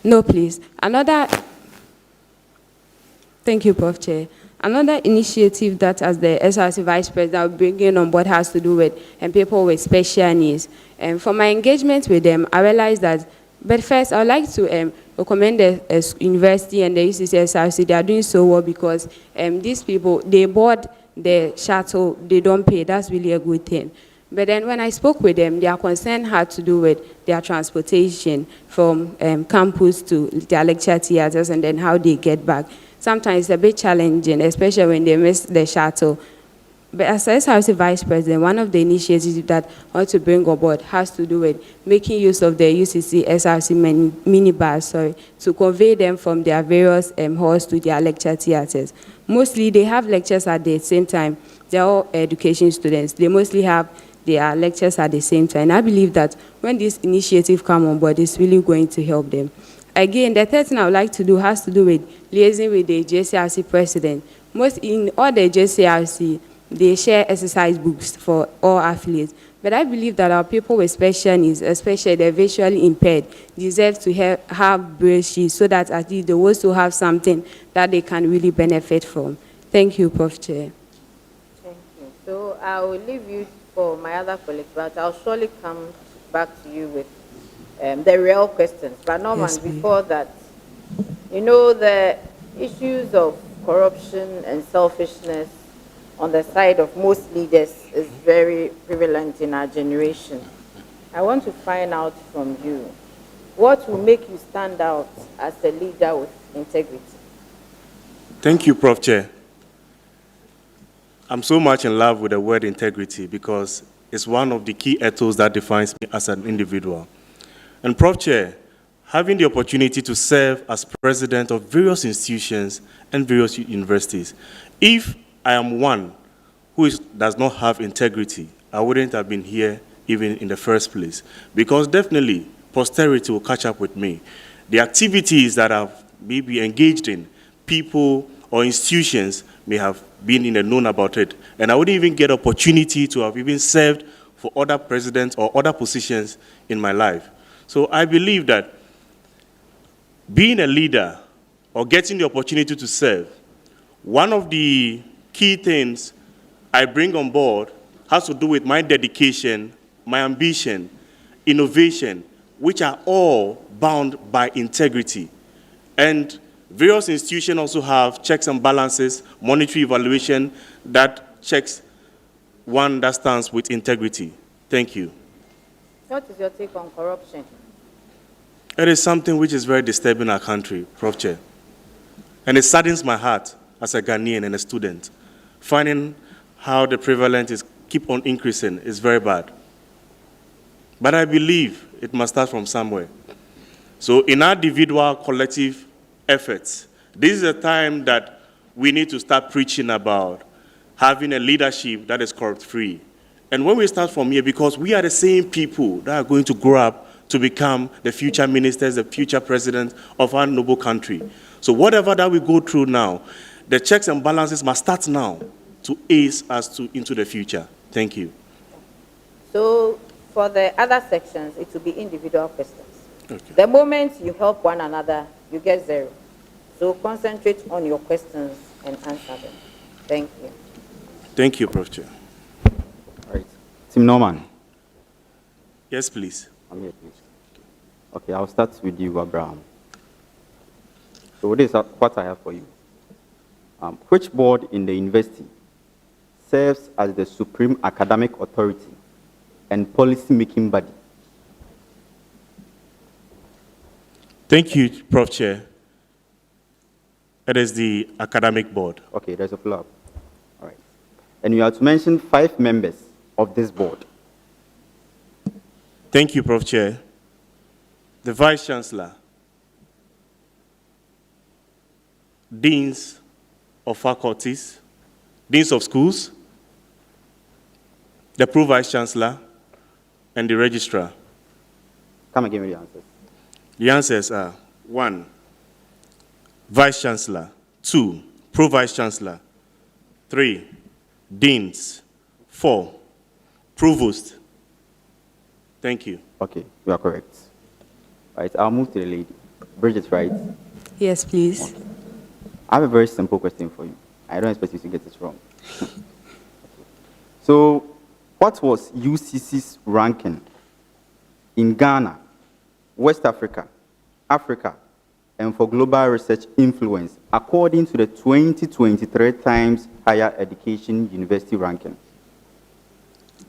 No, please. Thank you, Prof. Chair. Another initiative that, as the SRC Vice President, I'm bringing on board has to do with people with special needs. And for my engagement with them, I realized that, but first, I would like to recommend the university and the UCC Src. They are doing so well because these people, they board the shuttle, they don't pay. That's really a good thing. But then when I spoke with them, their concern had to do with their transportation from campus to their lecture theaters and then how they get back. Sometimes it's a bit challenging, especially when they miss the shuttle. But as SRC Vice President, one of the initiatives that I want to bring on board has to do with making use of the UCC Src minibus, to convey them from their various halls to their lecture theaters. Mostly, they have lectures at the same time. They're all education students. They mostly have their lectures at the same time. And I believe that when this initiative comes on board, it's really going to help them. Again, the third thing I would like to do has to do with liaising with the JCRC president. In all the JCRC, they share exercise books for all affiliates. But I believe that our people with special needs, especially the visually impaired, deserve to have braille sheets so that at least they also have something that they can really benefit from. Thank you, Prof. Chair. Thank you. So I will leave you for my other colleagues, but I'll surely come back to you with the real questions. But Norman, Yes, before that, you know, the issues of corruption and selfishness on the side of most leaders is very prevalent in our generation. I want to find out from you, what will make you stand out as a leader with integrity? Thank you, Prof. Chair. I'm so much in love with the word integrity because it's one of the key ethos that defines me as an individual. And Prof. Chair, having the opportunity to serve as president of various institutions and various universities, if I am one who does not have integrity, I wouldn't have been here even in the first place. Because definitely, posterity will catch up with me. The activities that I've maybe engaged in, people or institutions may have been in the known about it. And I wouldn't even get opportunity to have even served for other presidents or other positions in my life. So I believe that being a leader or getting the opportunity to serve, one of the key things I bring on board has to do with my dedication, my ambition, innovation, which are all bound by integrity. And various institutions also have checks and balances, monetary evaluation that checks one that stands with integrity. Thank you. What is your take on corruption? It is something which is very disturbing in our country, Prof. Chair. And it saddens my heart as a Ghanaian and a student. Finding how the prevalence is keep on increasing is very bad. But I believe it must start from somewhere. So in our individual collective efforts, this is a time that we need to start preaching about having a leadership that is corrupt-free. And when we start from here, because we are the same people that are going to grow up to become the future ministers, the future presidents of our noble country. So whatever that we go through now, the checks and balances must start now to ace us into the future. Thank you. So for the other sections, it will be individual questions. Okay. The moment you help one another, you get 0. So concentrate on your questions and answer them. Thank you. Thank you, Prof. Chair. All right. Tim Norman. Yes, please. I'm here, please. Okay, I'll start with you, Abraham. So this is what I have for you. Which board in the university serves as the supreme academic authority and policy-making body? Thank you, Prof. Chair. It is the academic board. Okay, there's a follow-up. All right. And you have to mention 5 members of this board. Thank you, Prof. Chair. The Vice Chancellor, Deans of faculties, Deans of schools, the Pro-Vice Chancellor, and the Registrar. Come again with the answers. The answers are 1, Vice Chancellor, 2, Pro-Vice Chancellor, 3, Deans, 4, Provost. Thank you. Okay, you are correct. Right, I'll move to the lady. Bridget, right? Yes, please. I have a very simple question for you. I don't expect you to get it wrong. So, what was UCC's ranking in Ghana, West Africa, Africa, and for global research influence according to the 2023 Times Higher Education University ranking?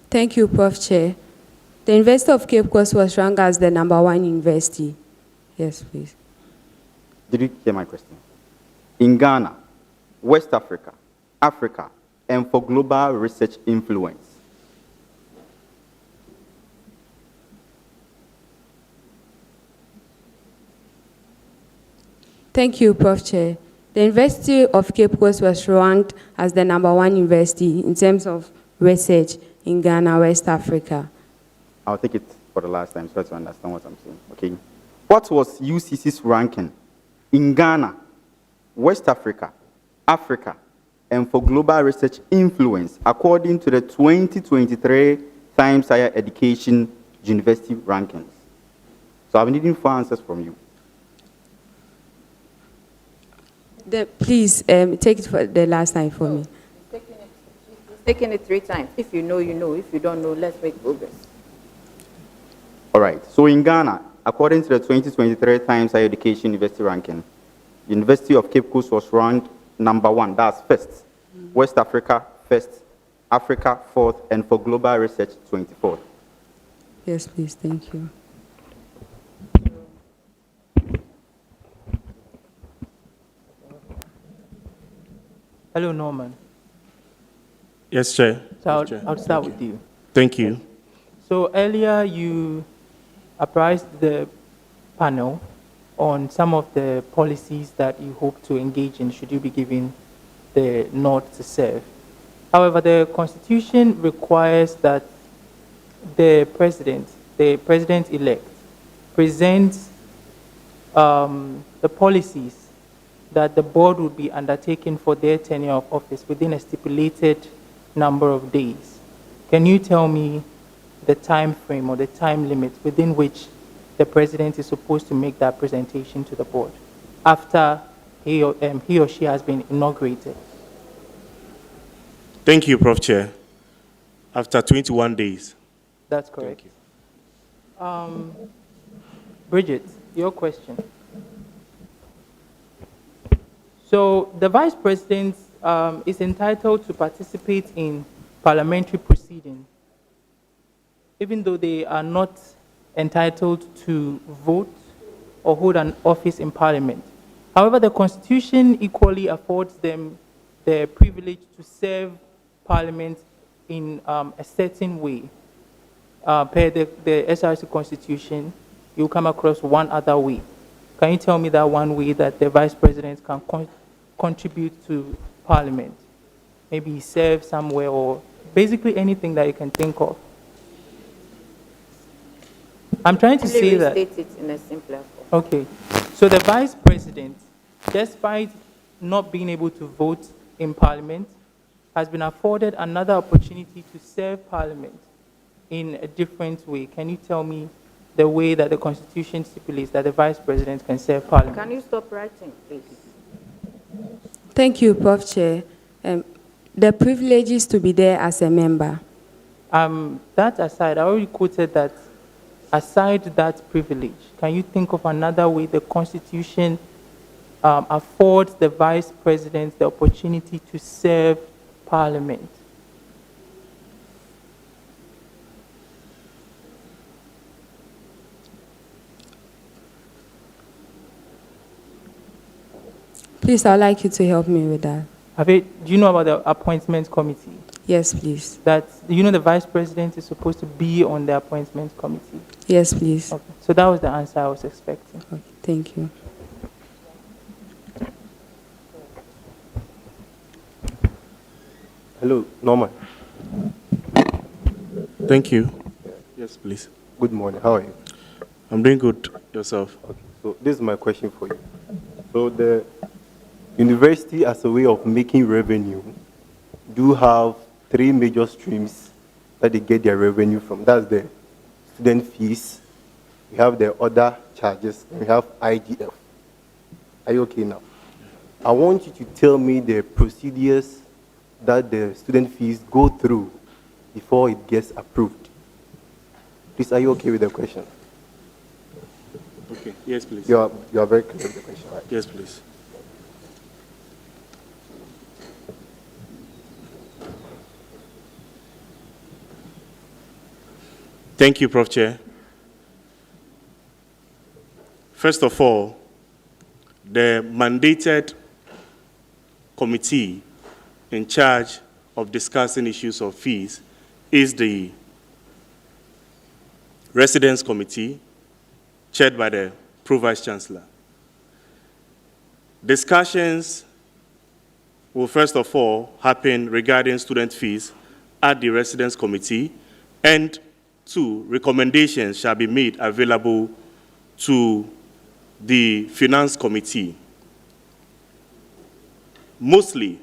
Thank you, Prof. Chair. The University of Cape Coast was ranked as the #1 university. Yes, please. Did you hear my question? In Ghana, West Africa, Africa, and for global research influence. Thank you, Prof. Chair. The University of Cape Coast was ranked as the #1 university in terms of research in Ghana, West Africa. I'll take it for the last time so that you understand what I'm saying. Okay. What was UCC's ranking in Ghana, West Africa, Africa, and for global research influence according to the 2023 Times Higher Education University rankings? So I'm needing 4 answers from you. Please take it for the last time for me. She's taking it 3 times. If you know, you know. If you don't know, let's make progress. All right. So in Ghana, according to the 2023 Times Higher Education University ranking, the University of Cape Coast was ranked #1. That's first. West Africa, first. Africa, 4th. And for global research, 24th. Yes, please. Thank you. Hello, Norman. Yes, Chair. So Yes, Chair. I'll start with you. Thank you. So earlier you apprised the panel on some of the policies that you hope to engage in should you be given the nod to serve. However, the Constitution requires that the president-elect, presents the policies that the board would be undertaking for their tenure of office within a stipulated number of days. Can you tell me the time frame or the time limit within which the president is supposed to make that presentation to the board after he or she has been inaugurated? Thank you, Prof. Chair. After 21 days. That's correct. Thank you. Bridget, your question. So the vice president is entitled to participate in parliamentary proceedings, even though they are not entitled to vote or hold an office in parliament. However, the Constitution equally affords them the privilege to serve parliament in a certain way. Per the SRC Constitution, you come across one other way. Can you tell me that one way that the vice president can contribute to parliament? Maybe serve somewhere or basically anything that you can think of. I'm trying to say that. Restate it in a simpler form. Okay. So the vice president, despite not being able to vote in parliament, has been afforded another opportunity to serve parliament in a different way. Can you tell me the way that the Constitution stipulates that the vice president can serve parliament? Can you stop writing, please? Thank you, Prof. Chair. The privilege is to be there as a member. That aside, I already quoted that aside that privilege, can you think of another way the Constitution affords the vice president the opportunity to serve parliament? Please, I'd like you to help me with that. Do you know about the appointment committee? Yes, please. Do you know the vice president is supposed to be on the appointment committee? Yes, please. Okay. So that was the answer I was expecting. Okay, thank you. Hello, Norman. Thank you. Yes, please. Good morning. How are you? I'm doing good. Yourself? Okay. So this is my question for you. So the university, as a way of making revenue, do have three major streams that they get their revenue from. That's the student fees, we have the other charges, and we have IGF. Are you okay now? I want you to tell me the procedures that the student fees go through before it gets approved. Please, are you okay with the question? Okay. Yes, please. You are very clear with the question, right? Yes, please. Thank you, Prof. Chair. First of all, the mandated committee in charge of discussing issues of fees is the Residence Committee, chaired by the Pro-Vice Chancellor. Discussions will first of all happen regarding student fees at the Residence Committee, and two, recommendations shall be made available to the Finance Committee. Mostly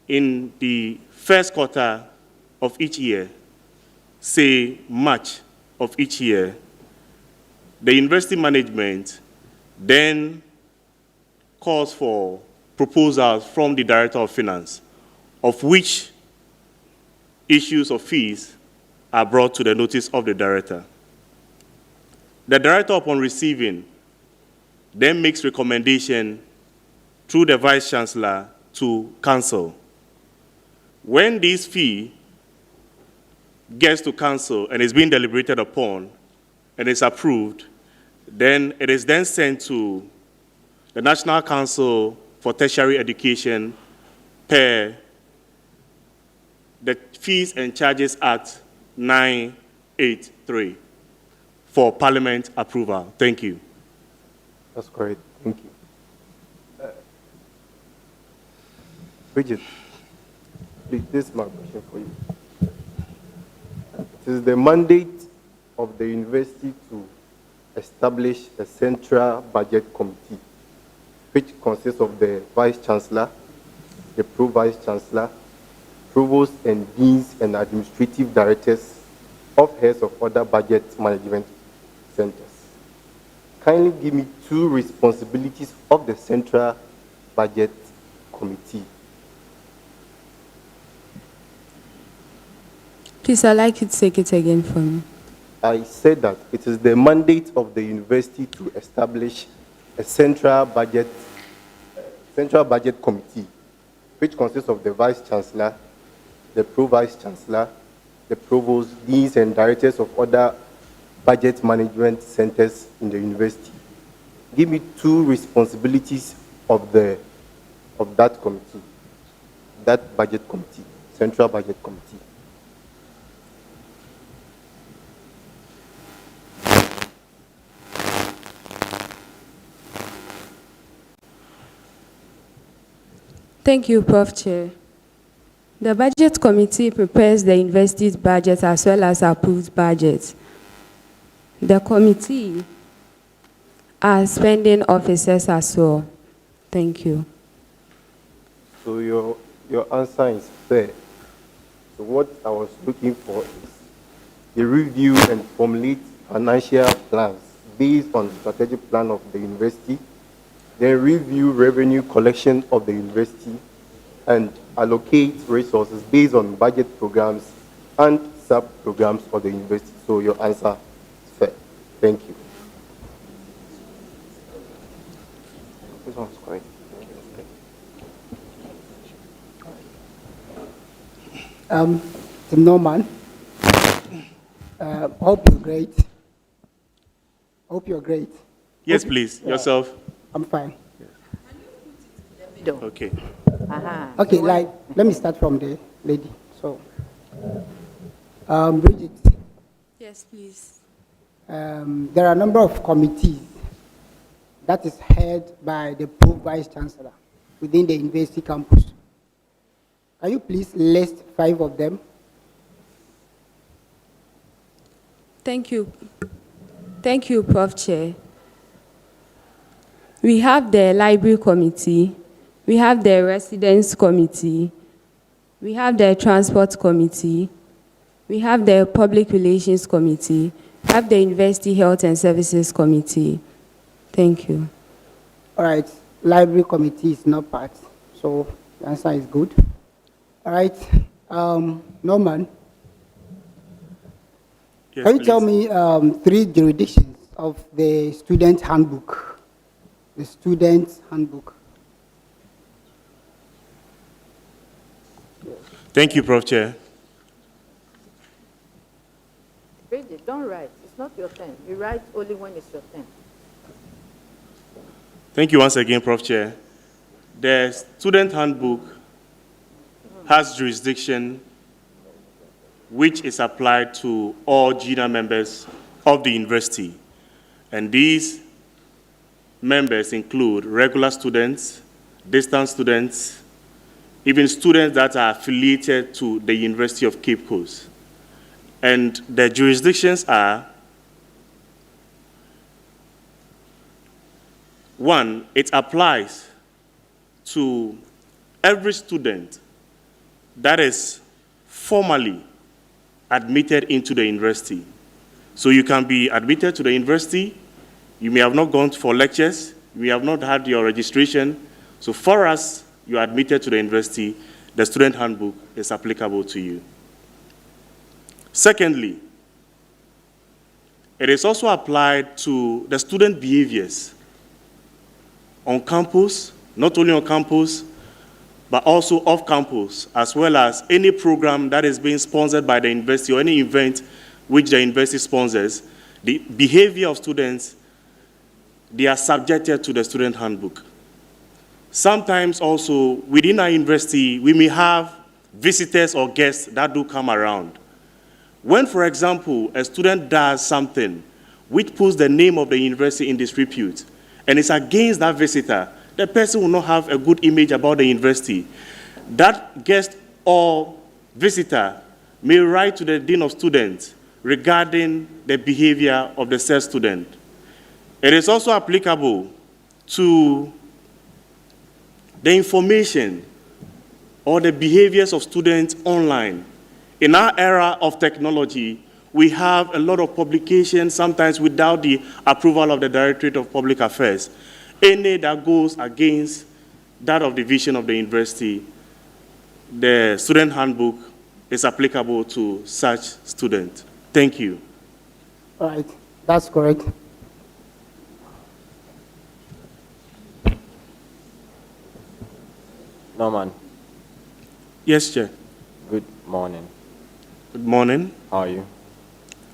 in the first quarter of each year, say March of each year, the university management then calls for proposals from the Director of Finance, of which issues of fees are brought to the notice of the Director. The Director, upon receiving, then makes recommendation through the Vice Chancellor to Council. When this fee gets to Council and is being deliberated upon and is approved, then it is then sent to the National Council for Tertiary Education per the Fees and Charges Act 983 for Parliament approval. Thank you. That's correct. Thank you. Bridget, please, this is my question for you. It is the mandate of the university to establish a central budget committee, which consists of the vice chancellor, the pro-vice chancellor, provost and deans and administrative directors of heads of other budget management centers. Kindly give me two responsibilities of the central budget committee. Please, I'd like you to take it again for me. I said that it is the mandate of the university to establish a central budget committee, which consists of the vice chancellor, the pro-vice chancellor, the provost, deans, and directors of other budget management centers in the university. Give me two responsibilities of that committee, that budget committee, central budget committee. Thank you, Prof. Chair. The Budget Committee prepares the university's budget as well as approves budgets. The committee are spending officers as well. Thank you. So your answer is fair. So what I was looking for is the review and formulate financial plans based on the strategic plan of the university, then review revenue collection of the university, and allocate resources based on budget programs and sub-programs of the university. So your answer is fair. Thank you. This one's correct. Norman, hope you're great. Hope you're great. Yes, please. Yourself. I'm fine. Okay. Okay, let me start from the lady. So, Bridget. Yes, please. There are a number of committees that is head by the pro-vice chancellor within the university campus. Can you please list 5 of them? Thank you. Thank you, Prof. Chair. We have the library committee, we have the residence committee, we have the transport committee, we have the public relations committee, we have the university health and services committee. Thank you. All right, library committee is not part, so the answer is good. All right, Norman, Yes, can you please. tell me 3 jurisdictions of the student handbook? The student handbook. Thank you, Prof. Chair. Bridget, don't write. It's not your turn. You write only when it's your turn. Thank you once again, Prof. Chair. The student handbook has jurisdiction which is applied to all junior members of the university. And these members include regular students, distance students, even students that are affiliated to the University of Cape Coast. And the jurisdictions are: 1, it applies to every student that is formally admitted into the university. So you can be admitted to the university, you may have not gone for lectures, you may have not had your registration. So for us, you are admitted to the university, the student handbook is applicable to you. Secondly, it is also applied to the student behaviors on campus, not only on campus, but also off campus, as well as any program that is being sponsored by the university or any event which the university sponsors. The behavior of students, they are subjected to the student handbook. Sometimes also within our university, we may have visitors or guests that do come around. When, for example, a student does something which puts the name of the university in disrepute, and it's against that visitor, the person will not have a good image about the university. that guest or visitor may write to the Dean of Students regarding the behavior of the said student. It is also applicable to the information or the behaviors of students online. In our era of technology, we have a lot of publications, sometimes without the approval of the Directorate of Public Affairs. Any that goes against that of the vision of the university, the student handbook is applicable to such student. Thank you. All right, that's correct. Norman, Yes, Chair. good morning. Good morning. How are you?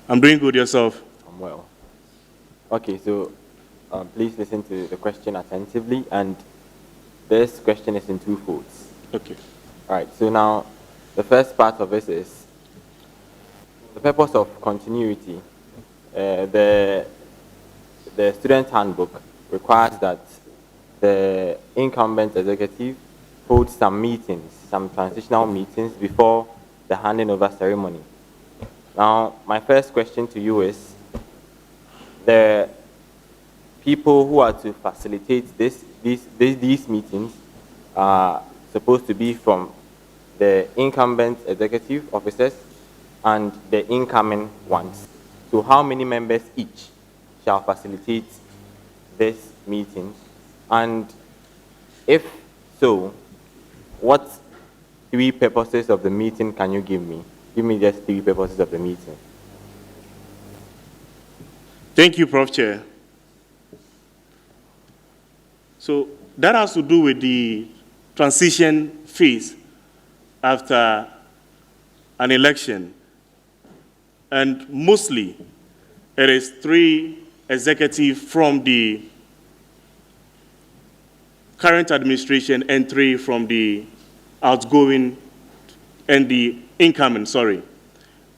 I'm doing good. Yourself? I'm well. Okay, so please listen to the question attentively, and this question is in two folds. Okay. All right, so now the first part of this is the purpose of continuity. The student handbook requires that the incumbent executive holds some meetings, some transitional meetings before the handing over ceremony. Now, my first question to you is, the people who are to facilitate these meetings are supposed to be from the incumbent executive officers and the incoming ones. So how many members each shall facilitate this meeting? And if so, what three purposes of the meeting can you give me? Give me just three purposes of the meeting. Thank you, Prof. Chair. So that has to do with the transition phase after an election. And mostly, it is 3 executives from the current administration and 3 from the outgoing and the incoming, sorry.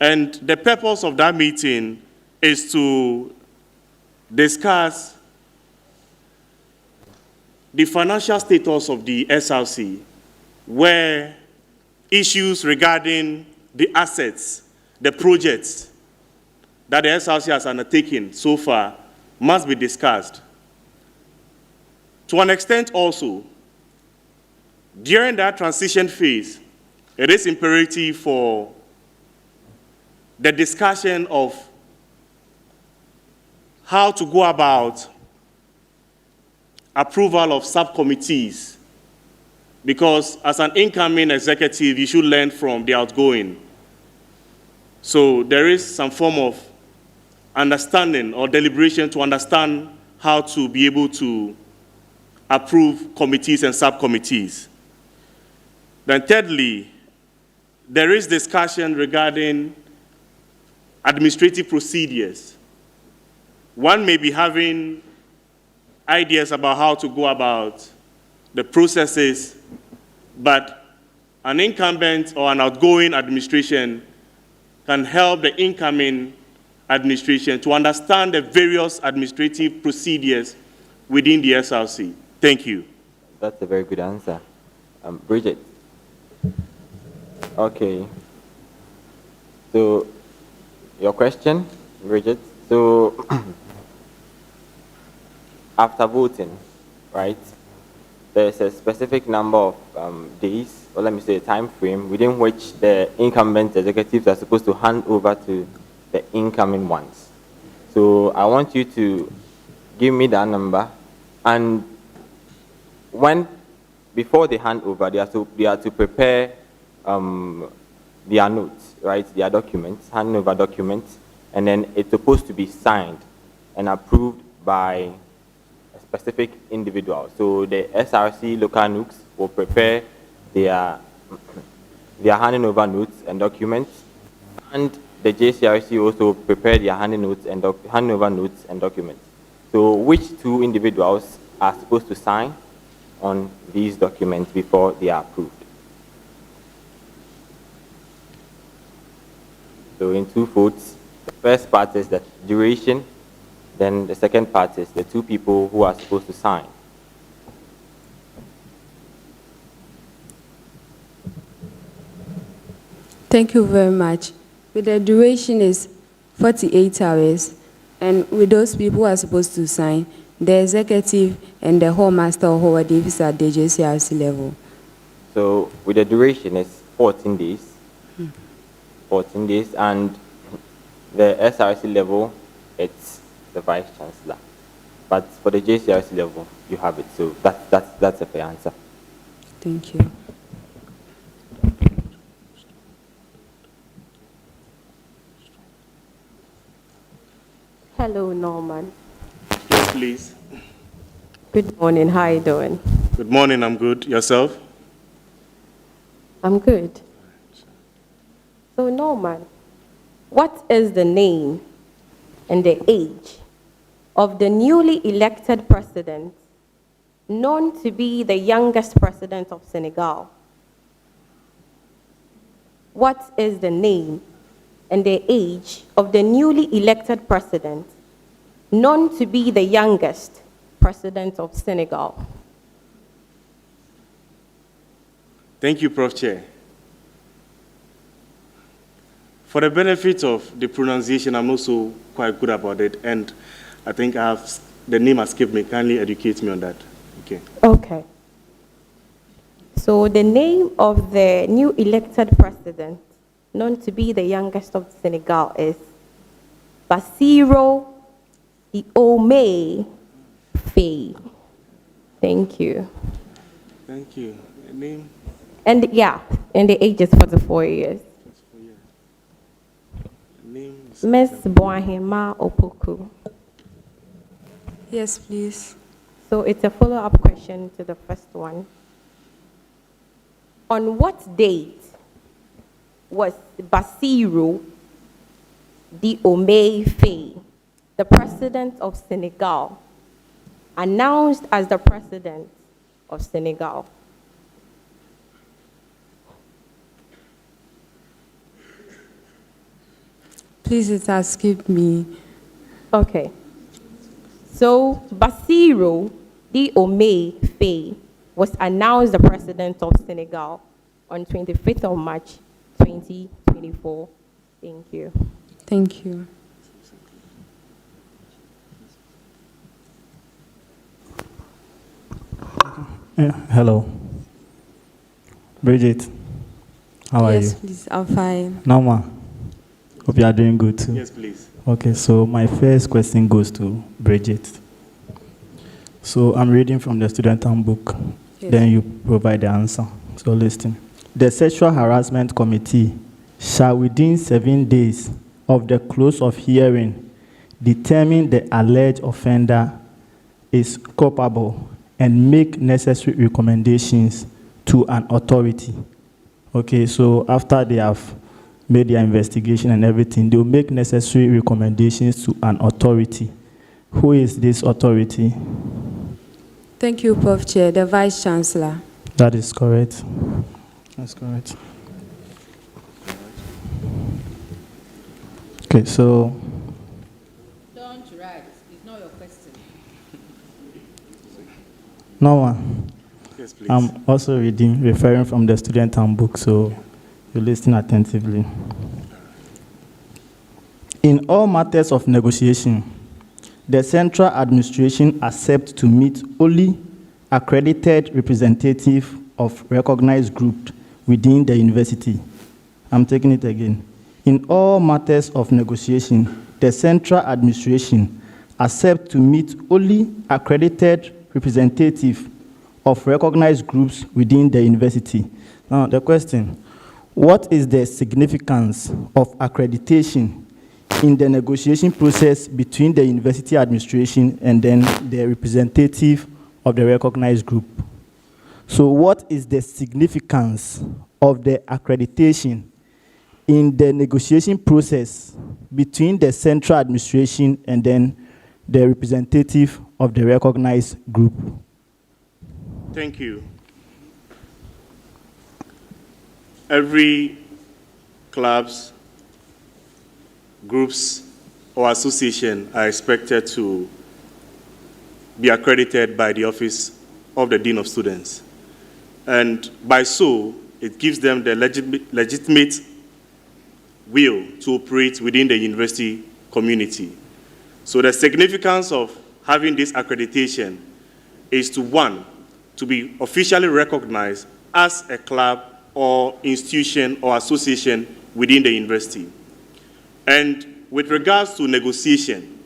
And the purpose of that meeting is to discuss the financial status of the SRC, where issues regarding the assets, the projects that the SRC has undertaken so far must be discussed. To an extent also, during that transition phase, it is imperative for the discussion of how to go about approval of subcommittees, because as an incoming executive, you should learn from the outgoing. So there is some form of understanding or deliberation to understand how to be able to approve committees and subcommittees. Then thirdly, there is discussion regarding administrative procedures. One may be having ideas about how to go about the processes, but an incumbent or an outgoing administration can help the incoming administration to understand the various administrative procedures within the SRC. Thank you. That's a very good answer. Bridget. Okay. So, your question, Bridget. So, after voting, right, there's a specific number of days, or let me say a time frame, within which the incumbent executives are supposed to hand over to the incoming ones. So I want you to give me that number, and when, before they hand over, they are to prepare their notes, right, their documents, hand over documents, and then it's supposed to be signed and approved by a specific individual. So the SRC local NUCs will prepare their handing over notes and documents, and the JCRC also prepare their handing over notes and documents. So which two individuals are supposed to sign on these documents before they are approved? So in two folds, the first part is the duration, then the second part is the two people who are supposed to sign. Thank you very much. With the duration is 48 hours, and with those people who are supposed to sign, the executive and the hall master or hall Davis at the JCRC level. So with the duration is 14 days. 14 days, and the SRC level, it's the Vice Chancellor. But for the JCRC level, you have it. So that's a fair answer. Thank you. Hello, Norman. Yes, please. Good morning. How are you doing? Good morning, I'm good. Yourself? I'm good. So, Norman, what is the name and the age of the newly elected president, known to be the youngest president of Senegal? What is the name and the age of the newly elected president, known to be the youngest president of Senegal? Thank you, Prof. Chair. For the benefit of the pronunciation, I'm also quite good about it, and I think the name has escaped me. Kindly educate me on that. Okay. Okay. So the name of the new elected president, known to be the youngest of Senegal, is Bassirou Diomaye Faye. Thank you. Thank you. The name? And yeah, and the age is 44 years. Name is Ms. Boahima Opoku. Yes, please. So it's a follow-up question to the first one. On what date was Bassirou Diomaye Faye, the president of Senegal, announced as the president of Senegal? Please, it has skipped me. Okay. So Bassirou Diomaye Faye was announced the president of Senegal on 25th of March, 2024. Thank you. Thank you. Hello. Bridget, how are you? Yes, please, I'm fine. Norma, hope you are doing good too. Yes, please. Okay, so my first question goes to Bridget. So I'm reading from the student handbook, Yes. then you provide the answer. So listen. The Sexual Harassment Committee shall within 7 days of the close of hearing determine the alleged offender is culpable and make necessary recommendations to an authority. Okay, so after they have made their investigation and everything, they will make necessary recommendations to an authority. Who is this authority? Thank you, Prof. Chair. The Vice Chancellor. That is correct. That's correct. Okay, so Don't write. It's not your question. no one. Yes, please. I'm also referring from the student handbook, so you listen attentively. In all matters of negotiation, the central administration accepts to meet only accredited representative of recognized group within the university. I'm taking it again. In all matters of negotiation, the central administration accepts to meet only accredited representative of recognized groups within the university. Now, the question, what is the significance of accreditation in the negotiation process between the university administration and then the representative of the recognized group? So what is the significance of the accreditation in the negotiation process between the central administration and then the representative of the recognized group? Thank you. Every clubs, groups, or association are expected to be accredited by the Office of the Dean of Students. And by so, it gives them the legitimate will to operate within the university community. So the significance of having this accreditation is to, one, to be officially recognized as a club or institution or association within the university. And with regards to negotiation,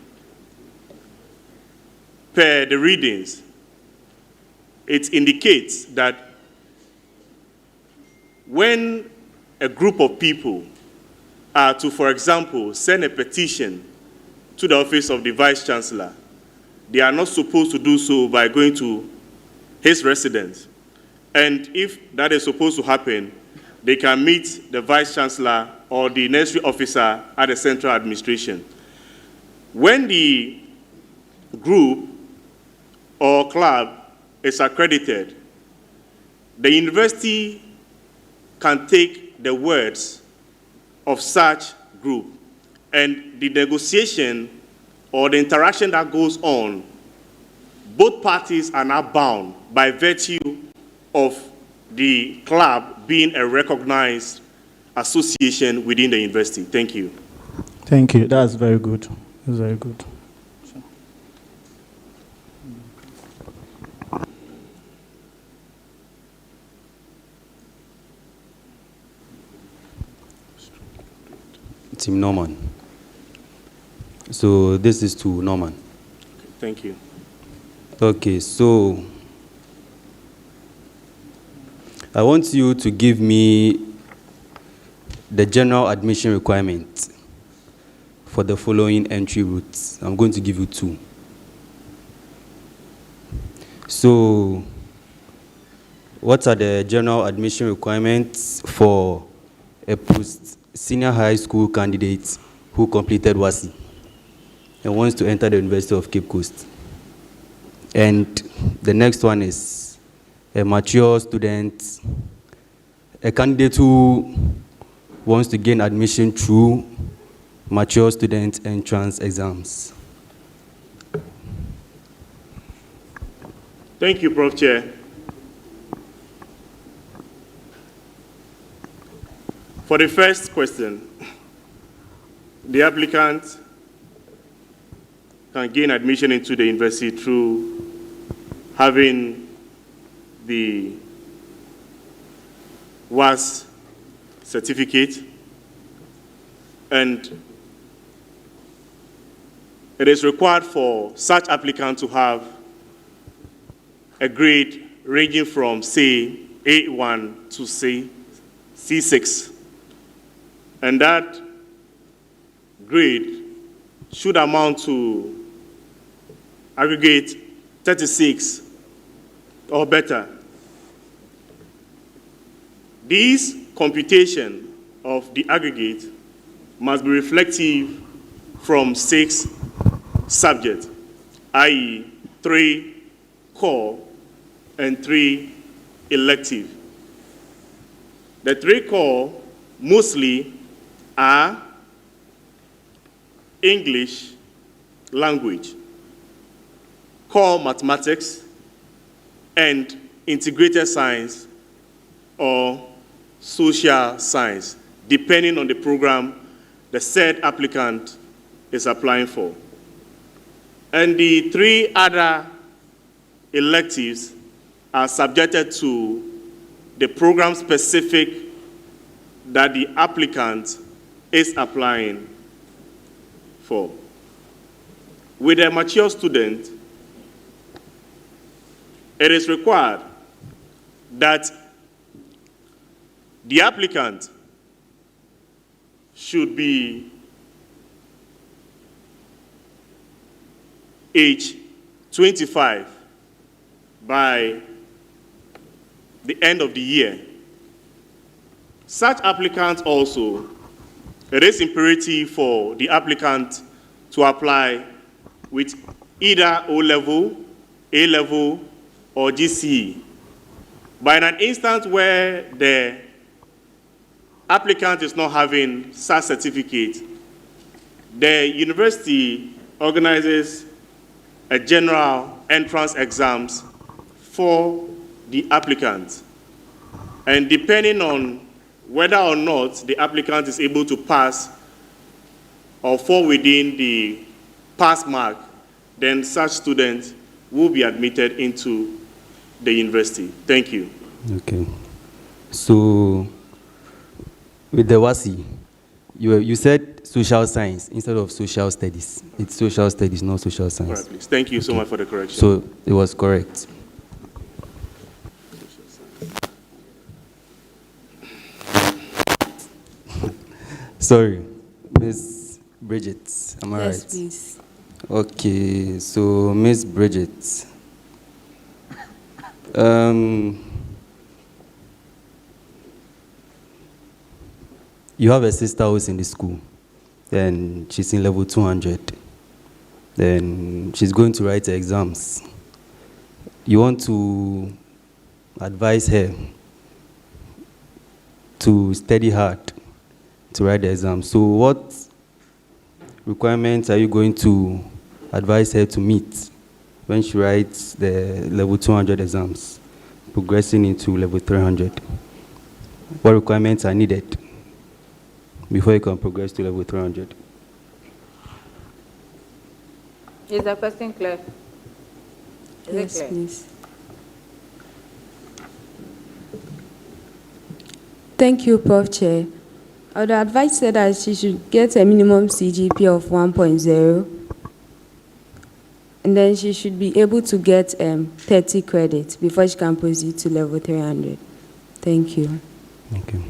per the readings, it indicates that when a group of people are to, for example, send a petition to the office of the Vice Chancellor, they are not supposed to do so by going to his residence. And if that is supposed to happen, they can meet the Vice Chancellor or the necessary officer at the central administration. When the group or club is accredited, the university can take the words of such group, and the negotiation or the interaction that goes on, both parties are now bound by virtue of the club being a recognized association within the university. Thank you. Thank you. That's very good. That's very good. Team Norman. So this is to Norman. Thank you. Okay, so I want you to give me the general admission requirement for the following entry routes. I'm going to give you 2. So what are the general admission requirements for a post-senior high school candidate who completed WASI and wants to enter the University of Cape Coast? And the next one is a mature student, a candidate who wants to gain admission through mature student entrance exams. Thank you, Prof. Chair. For the first question, the applicant can gain admission into the university through having the WAS certificate, and it is required for such applicant to have a grade ranging from, say, A1 to, say, C6. And that grade should amount to aggregate 36 or better. This computation of the aggregate must be reflective from 6 subjects, i.e. 3 core and 3 elective. The 3 core mostly are English language, core mathematics, and integrated science or social science, depending on the program the said applicant is applying for. And the 3 other electives are subjected to the program specific that the applicant is applying for. With a mature student, it is required that the applicant should be age 25 by the end of the year. Such applicants also, it is imperative for the applicant to apply with either O-level, A-level, or GCE. But in an instance where the applicant is not having such certificate, the university organizes a general entrance exams for the applicant. And depending on whether or not the applicant is able to pass or fall within the pass mark, then such students will be admitted into the university. Thank you. Okay. So, with the WASI, you said social science instead of social studies. It's social studies, not social science. All right, please. Thank you so much for the correction. So, it was correct. Sorry, Miss Bridget, am I right? Yes, please. Okay, so Miss Bridget, you have a sister who's in the school, and she's in level 200. Then she's going to write her exams. You want to advise her to study hard to write the exam. So what requirements are you going to advise her to meet when she writes the level 200 exams, progressing into level 300? What requirements are needed before you can progress to level 300? Is the question clear? Is Yes, it clear? please. Thank you, Prof. Chair. I would advise her that she should get a minimum CGP of 1.0, and then she should be able to get 30 credits before she can proceed to level 300. Thank you. Thank you.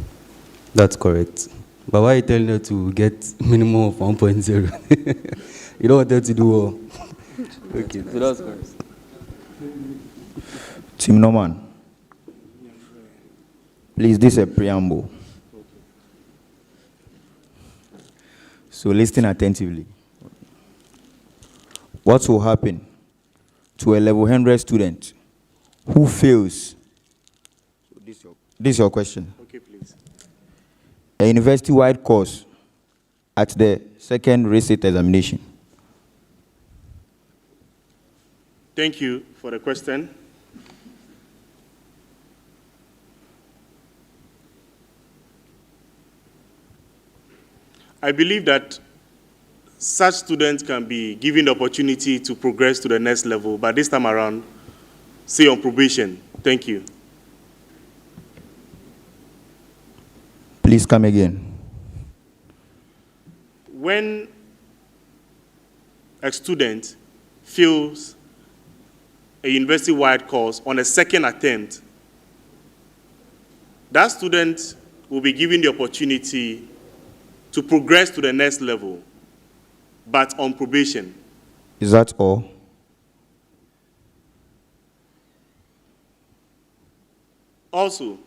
That's correct. But why are you telling her to get minimum of 1.0? You don't want her to do well. Okay, so that's correct. Team Norman, please, this is a preamble. So listen attentively. What will happen to a level 100 student who fails? This is your question. Okay, please. A university-wide course at the second receipt examination. Thank you for the question. I believe that such students can be given the opportunity to progress to the next level, but this time around, say on probation. Thank you. Please come again. When a student fails a university-wide course on a second attempt, that student will be given the opportunity to progress to the next level, but on probation. Is that all? Also,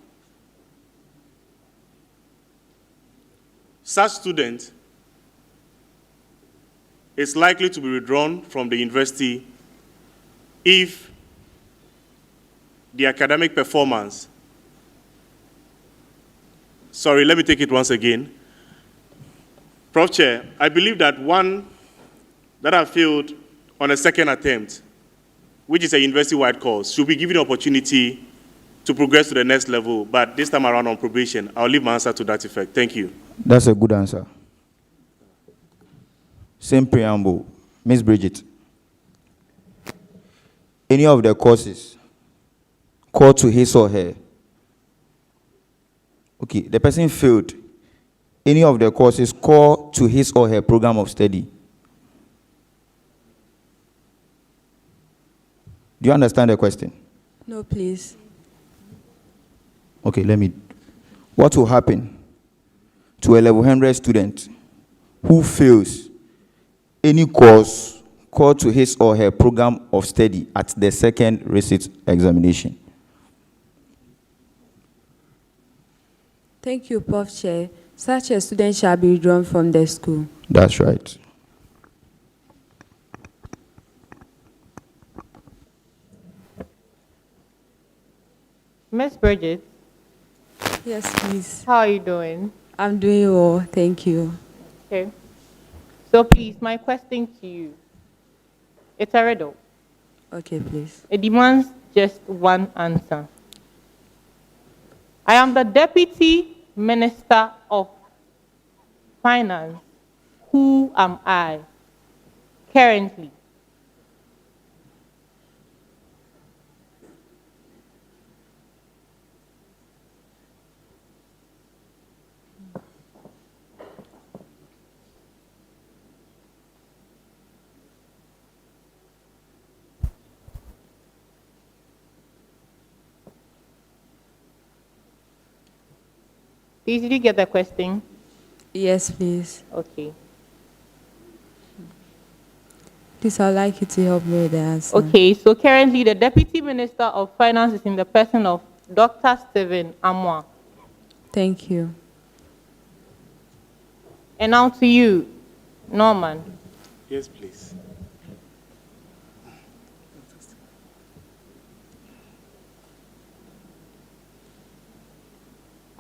such student is likely to be withdrawn from the university if the academic performance, sorry, let me take it once again. Prof. Chair, I believe that one that have failed on a second attempt, which is a university-wide course, should be given an opportunity to progress to the next level, but this time around on probation. I'll leave my answer to that effect. Thank you. That's a good answer. Same preamble. Miss Bridget, any of the courses called to his or her, okay, the person failed any of the courses called to his or her program of study. Do you understand the question? No, please. Okay, what will happen to a level 100 student who fails any course called to his or her program of study at the second receipt examination? Thank you, Prof. Chair. Such a student shall be withdrawn from the school. That's right. Miss Bridget, Yes, please. how are you doing? I'm doing well, thank you. Okay. So please, my question to you, it's a riddle. Okay, please. It demands just one answer. I am the deputy Minister of Finance, who am I currently? Please, did you get the question? Yes, please. Okay. Please, I'd like you to help me with the answer. Okay, so currently the Deputy Minister of Finance is in the person of Dr. Stephen Amwa. Thank you. And now to you, Norman. Yes, please.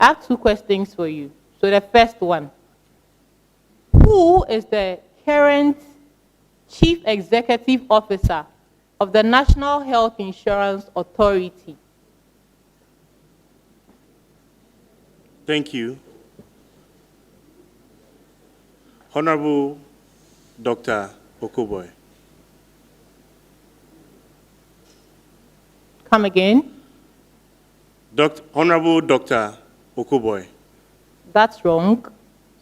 I have two questions for you. So the first one, who is the current Chief Executive Officer of the National Health Insurance Authority? Thank you. Honorable Dr. Okoboy. Come again. Honorable Dr. Okoboy. That's wrong.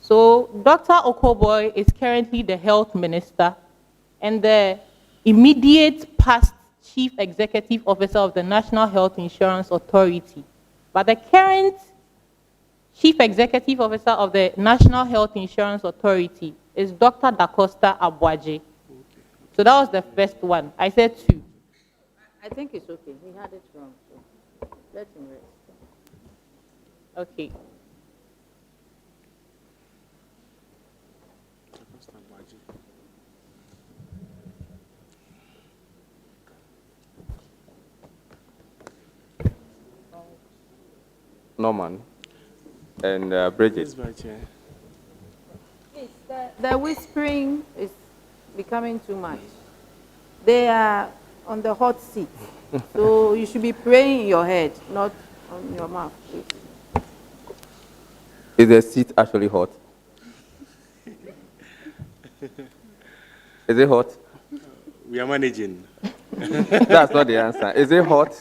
So Dr. Okoboy is currently the health minister and the immediate past chief executive officer of the National Health Insurance Authority. But the current chief executive officer of the National Health Insurance Authority is Dr. Dacosta Abwaje. So that was the first one. I said two. I think it's okay. He had it wrong. So let him rest. Okay. Norman and Bridget. Please, the whispering is becoming too much. They are on the hot seat. So you should be praying in your head, not on your mouth, please. Is the seat actually hot? Is it hot? We are managing. That's not the answer. Is it hot?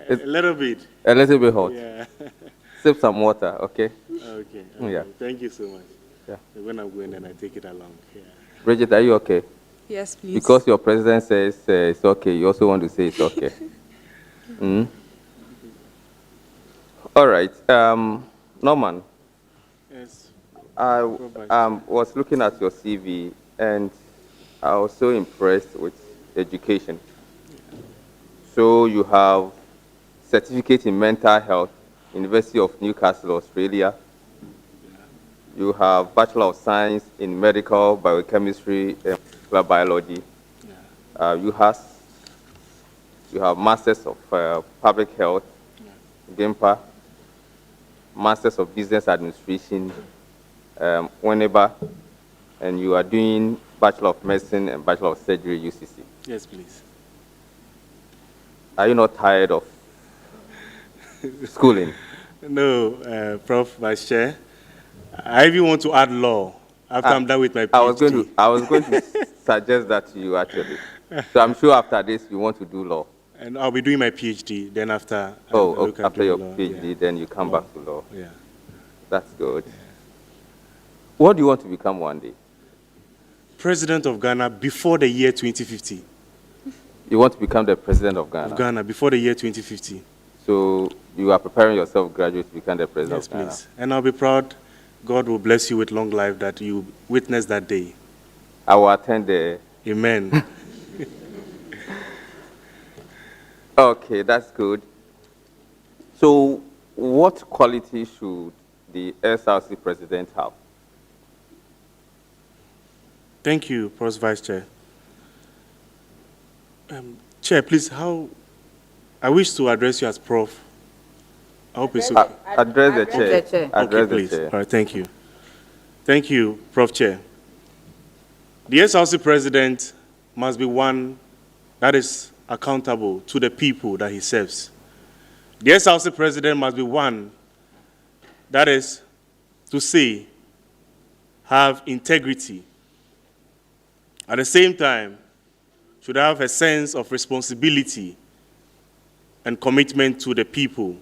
A little bit. A little bit hot. Yeah. Sip some water, okay? Okay. Yeah. Thank you so much. Yeah. When I'm going, then I take it along. Yeah. Bridget, are you okay? Yes, please. Because your president says it's okay, you also want to say it's okay. Mm? All right. Norman. Yes. I was looking at your CV and I was so impressed with education. So you have certificate in mental health, University of Newcastle, Australia. You have Bachelor of Science in Medical Biochemistry and Molecular Biology. You have Masters of Public Health, GIMPA, Masters of Business Administration, Winneba, and you are doing Bachelor of Medicine and Bachelor of Surgery, UCC. Yes, please. Are you not tired of schooling? No, Prof. Vice Chair. I even want to add law after I'm done with my PhD. I was going to suggest that to you, actually. So I'm sure after this, you want to do law. And I'll be doing my PhD. Then after After your law, PhD, yeah. then you come back to law. Yeah. That's good. Yeah. What do you want to become one day? President of Ghana before the year 2050. You want to become the president of Ghana? Of Ghana before the year 2050. So you are preparing yourself gradually to become the president Yes, of Ghana? please. And I'll be proud. God will bless you with long life that you witness that day. I will attend the... Amen. Okay, that's good. So what quality should the SRC president have? Thank you, Prof. Vice Chair. Chair, please, I wish to address you as Prof. I hope it's okay. Address the chair. Okay, please. All right, thank you. Thank you, Prof. Chair. The SRC president must be one that is accountable to the people that he serves. The SRC president must be one, that is to say, have integrity. At the same time, should have a sense of responsibility and commitment to the people.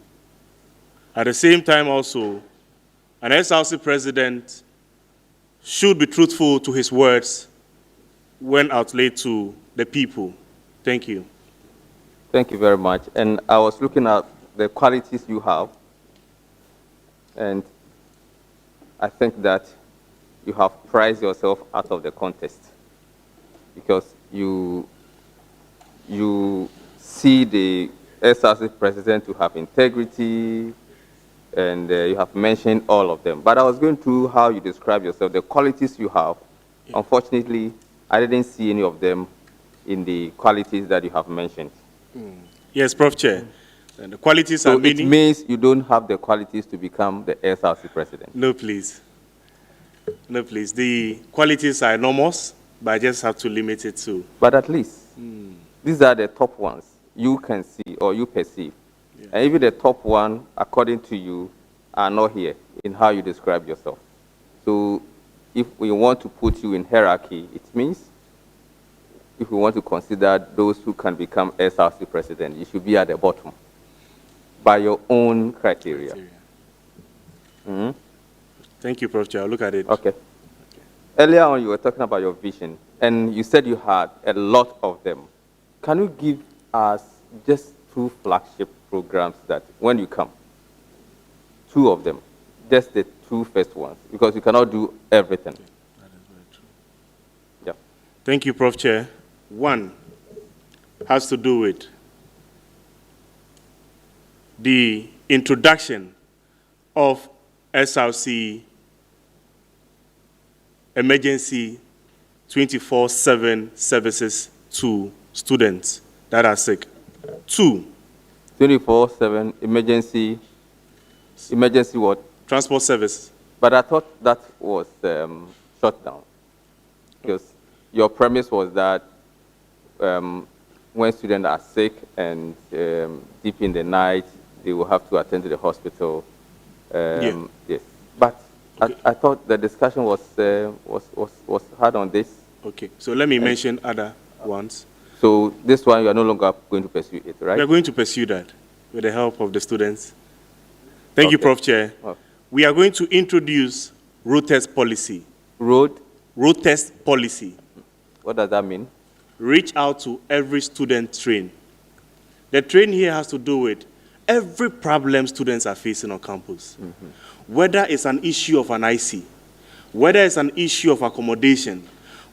At the same time also, an SRC president should be truthful to his words when outlaid to the people. Thank you. Thank you very much. And I was looking at the qualities you have, and I think that you have priced yourself out of the contest because you see the SRC president to have integrity, and you have mentioned all of them. But I was going through how you describe yourself, the qualities you have. Yeah. Unfortunately, I didn't see any of them in the qualities that you have mentioned. Yes, Prof. Chair. And the qualities are many. So it means you don't have the qualities to become the SRC president? No, please. No, please. The qualities are enormous, but I just have to limit it to. But at least, these are the top ones you can see or you perceive. Yeah. And even the top one, according to you, are not here in how you describe yourself. So if we want to put you in hierarchy, it means if we want to consider those who can become SRC president, you should be at the bottom by your own criteria. Thank you, Prof. Chair. I'll look at it. Okay. Earlier on, you were talking about your vision, and you said you had a lot of them. Can you give us just 2 flagship programs that, when you come, 2 of them, just the 2 first ones, because you cannot do everything. That is very true. Yeah. Thank you, Prof. Chair. One has to do with the introduction of SRC emergency 24/7 services to students that are sick. 2. 24/7 emergency what? Transport service. But I thought that was shut down because your premise was that when students are sick and deep in the night, they will have to attend to the hospital. Yeah. Yes, but okay. I thought the discussion was hard on this. Okay, so let me mention other ones. So this one, you are no longer going to pursue it, right? We are going to pursue that with the help of the students. Thank you, Prof. Chair. Okay. We are going to introduce road test policy. Road test policy. What does that mean? Reach out to every student train. The train here has to do with every problem students are facing on campus. Whether it's an issue of an IC, whether it's an issue of accommodation,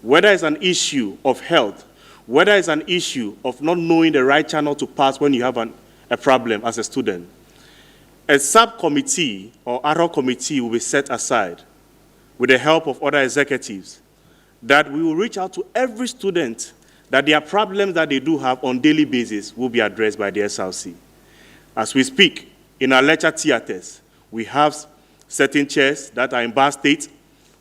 whether it's an issue of health, whether it's an issue of not knowing the right channel to pass when you have a problem as a student. A subcommittee or ad hoc committee will be set aside with the help of other executives that we will reach out to every student that their problems that they do have on daily basis will be addressed by the SRC. As we speak, in our lecture theaters, we have certain chairs that are in bad state.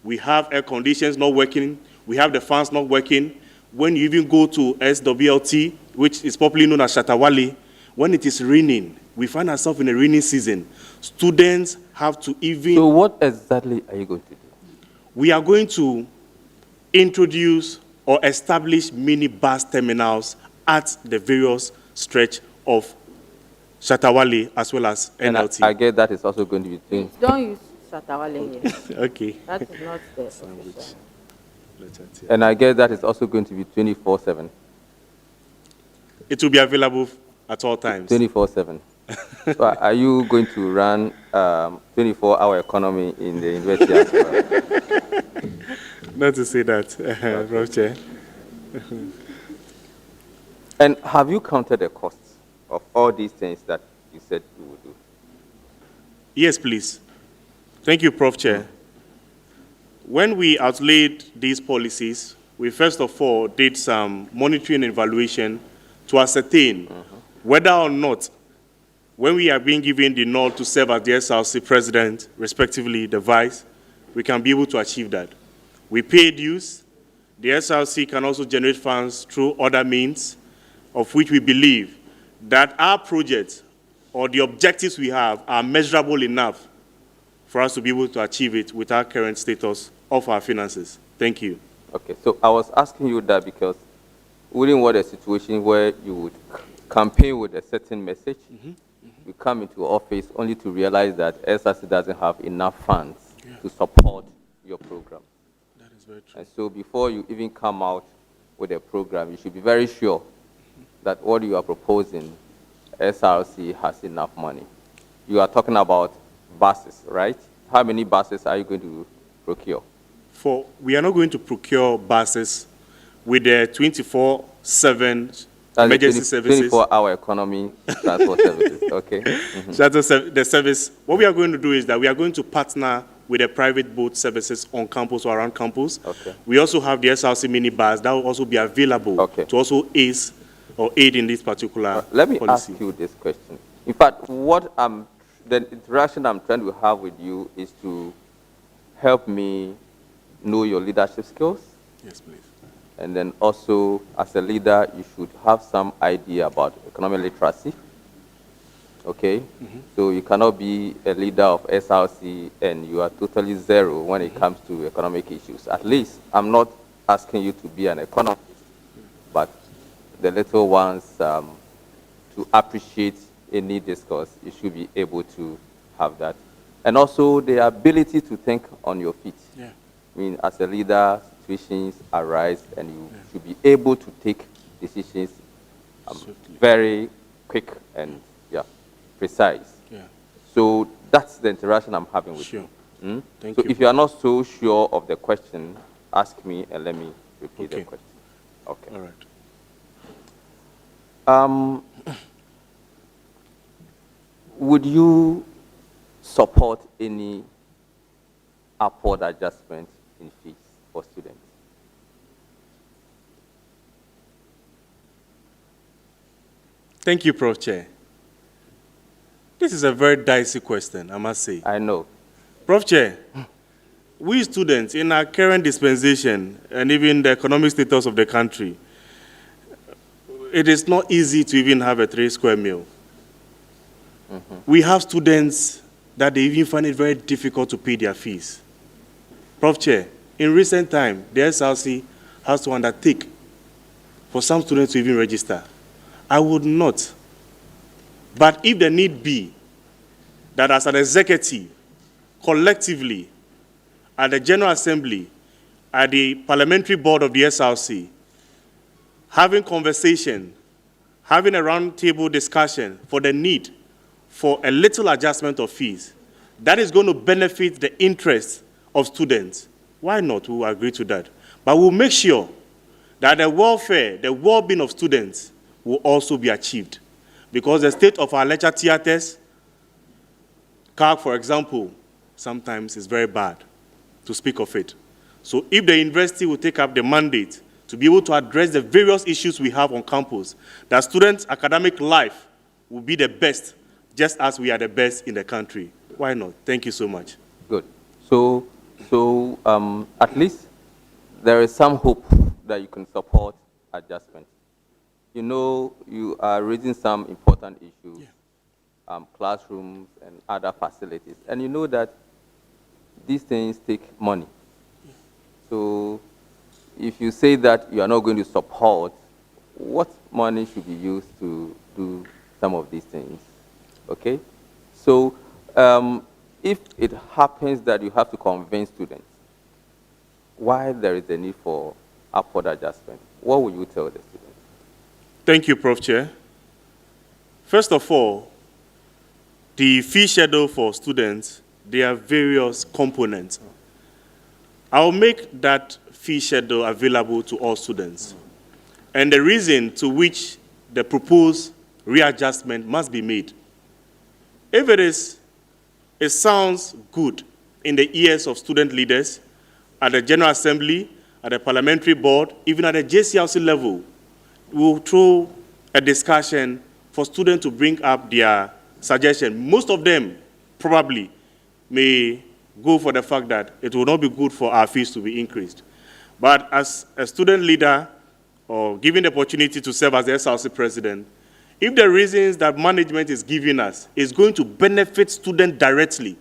We have air conditions not working. We have the fans not working. When you even go to SWLT, which is popularly known as Shatawale, when it is raining, we find ourselves in a rainy season. Students have to even... So what exactly are you going to do? We are going to introduce or establish mini bus terminals at the various stretch of Shatawale as well as NLT. And I get that is also going to be doing. Don't use Shatawale here. Okay. That is not the And I guess that is also going to be 24/7. It will be available at all times. 24/7. So are you going to run 24-hour economy in the university as well? Not to say that, Prof. Chair. And have you counted the costs of all these things that you said you would do? Yes, please. Thank you, Prof. Chair. When we outlaid these policies, we first of all did some monitoring and evaluation to ascertain whether or not, when we are being given the nod to serve as the SRC president, respectively the vice, we can be able to achieve that. We pay dues. The SRC can also generate funds through other means, of which we believe that our project or the objectives we have are measurable enough for us to be able to achieve it with our current status of our finances. Thank you. Okay, so I was asking you that because we didn't want a situation where you would campaign with a certain message. You come into office only to realize that SRC doesn't have enough funds to support your program. That is very true. And so before you even come out with a program, you should be very sure that what you are proposing, SRC has enough money. You are talking about buses, right? How many buses are you going to procure? We are not going to procure buses with the 24/7 emergency services. 24-hour economy transport services, okay. The service, what we are going to do is that we are going to partner with the private boat services on campus or around campus. Okay. We also have the SRC minibus that will also be available to also aid in this particular Let me policy. ask you this question. In fact, the interaction I'm trying to have with you is to help me know your leadership skills. Yes, please. And then also, as a leader, you should have some idea about economic literacy. Okay? So you cannot be a leader of SRC and you are totally zero when it comes to economic issues. At least, I'm not asking you to be an economist, but the little ones, to appreciate any discourse, you should be able to have that. And also the ability to think on your feet. Yeah. I mean, as a leader, situations arise and you should be able to take decisions very quick and precise. Yeah. So that's the interaction I'm having with you. Thank so you. if you are not so sure of the question, ask me and let me repeat the question. Okay. All right. Would you support any upward adjustment in fees for students? Thank you, Prof. Chair. This is a very dicey question, I must say. I know. Prof. Chair, we students in our current dispensation and even the economic status of the country, it is not easy to even have a 3-square meal. We have students that they even find it very difficult to pay their fees. Prof. Chair, in recent time, the SRC has to undertake for some students to even register. I would not. But if the need be, that as an executive, collectively, at the General Assembly, at the Parliamentary Board of the SRC, having conversation, having a roundtable discussion for the need for a little adjustment of fees, that is going to benefit the interests of students. Why not? We will agree to that. But we'll make sure that the welfare, the well-being of students will also be achieved. Because the state of our lecture theaters, CAC, for example, sometimes is very bad, to speak of it. So if the university will take up the mandate to be able to address the various issues we have on campus, that students' academic life will be the best, just as we are the best in the country. Why not? Thank you so much. Good. So at least there is some hope that you can support adjustment. You know, you are raising some important issues, classrooms and other facilities. And you know that these things take money. So if you say that you are not going to support, what money should be used to do some of these things? Okay? So if it happens that you have to convince students why there is a need for upward adjustment, what will you tell the students? Thank you, Prof. Chair. First of all, the fee schedule for students, there are various components. I'll make that fee schedule available to all students. And the reason to which the proposed readjustment must be made. If it sounds good in the ears of student leaders at the General Assembly, at the Parliamentary Board, even at the JCLC level, we'll throw a discussion for students to bring up their suggestion. Most of them probably may go for the fact that it will not be good for our fees to be increased. But as a student leader, or given the opportunity to serve as the SRC president, if the reasons that management is giving us is going to benefit students directly,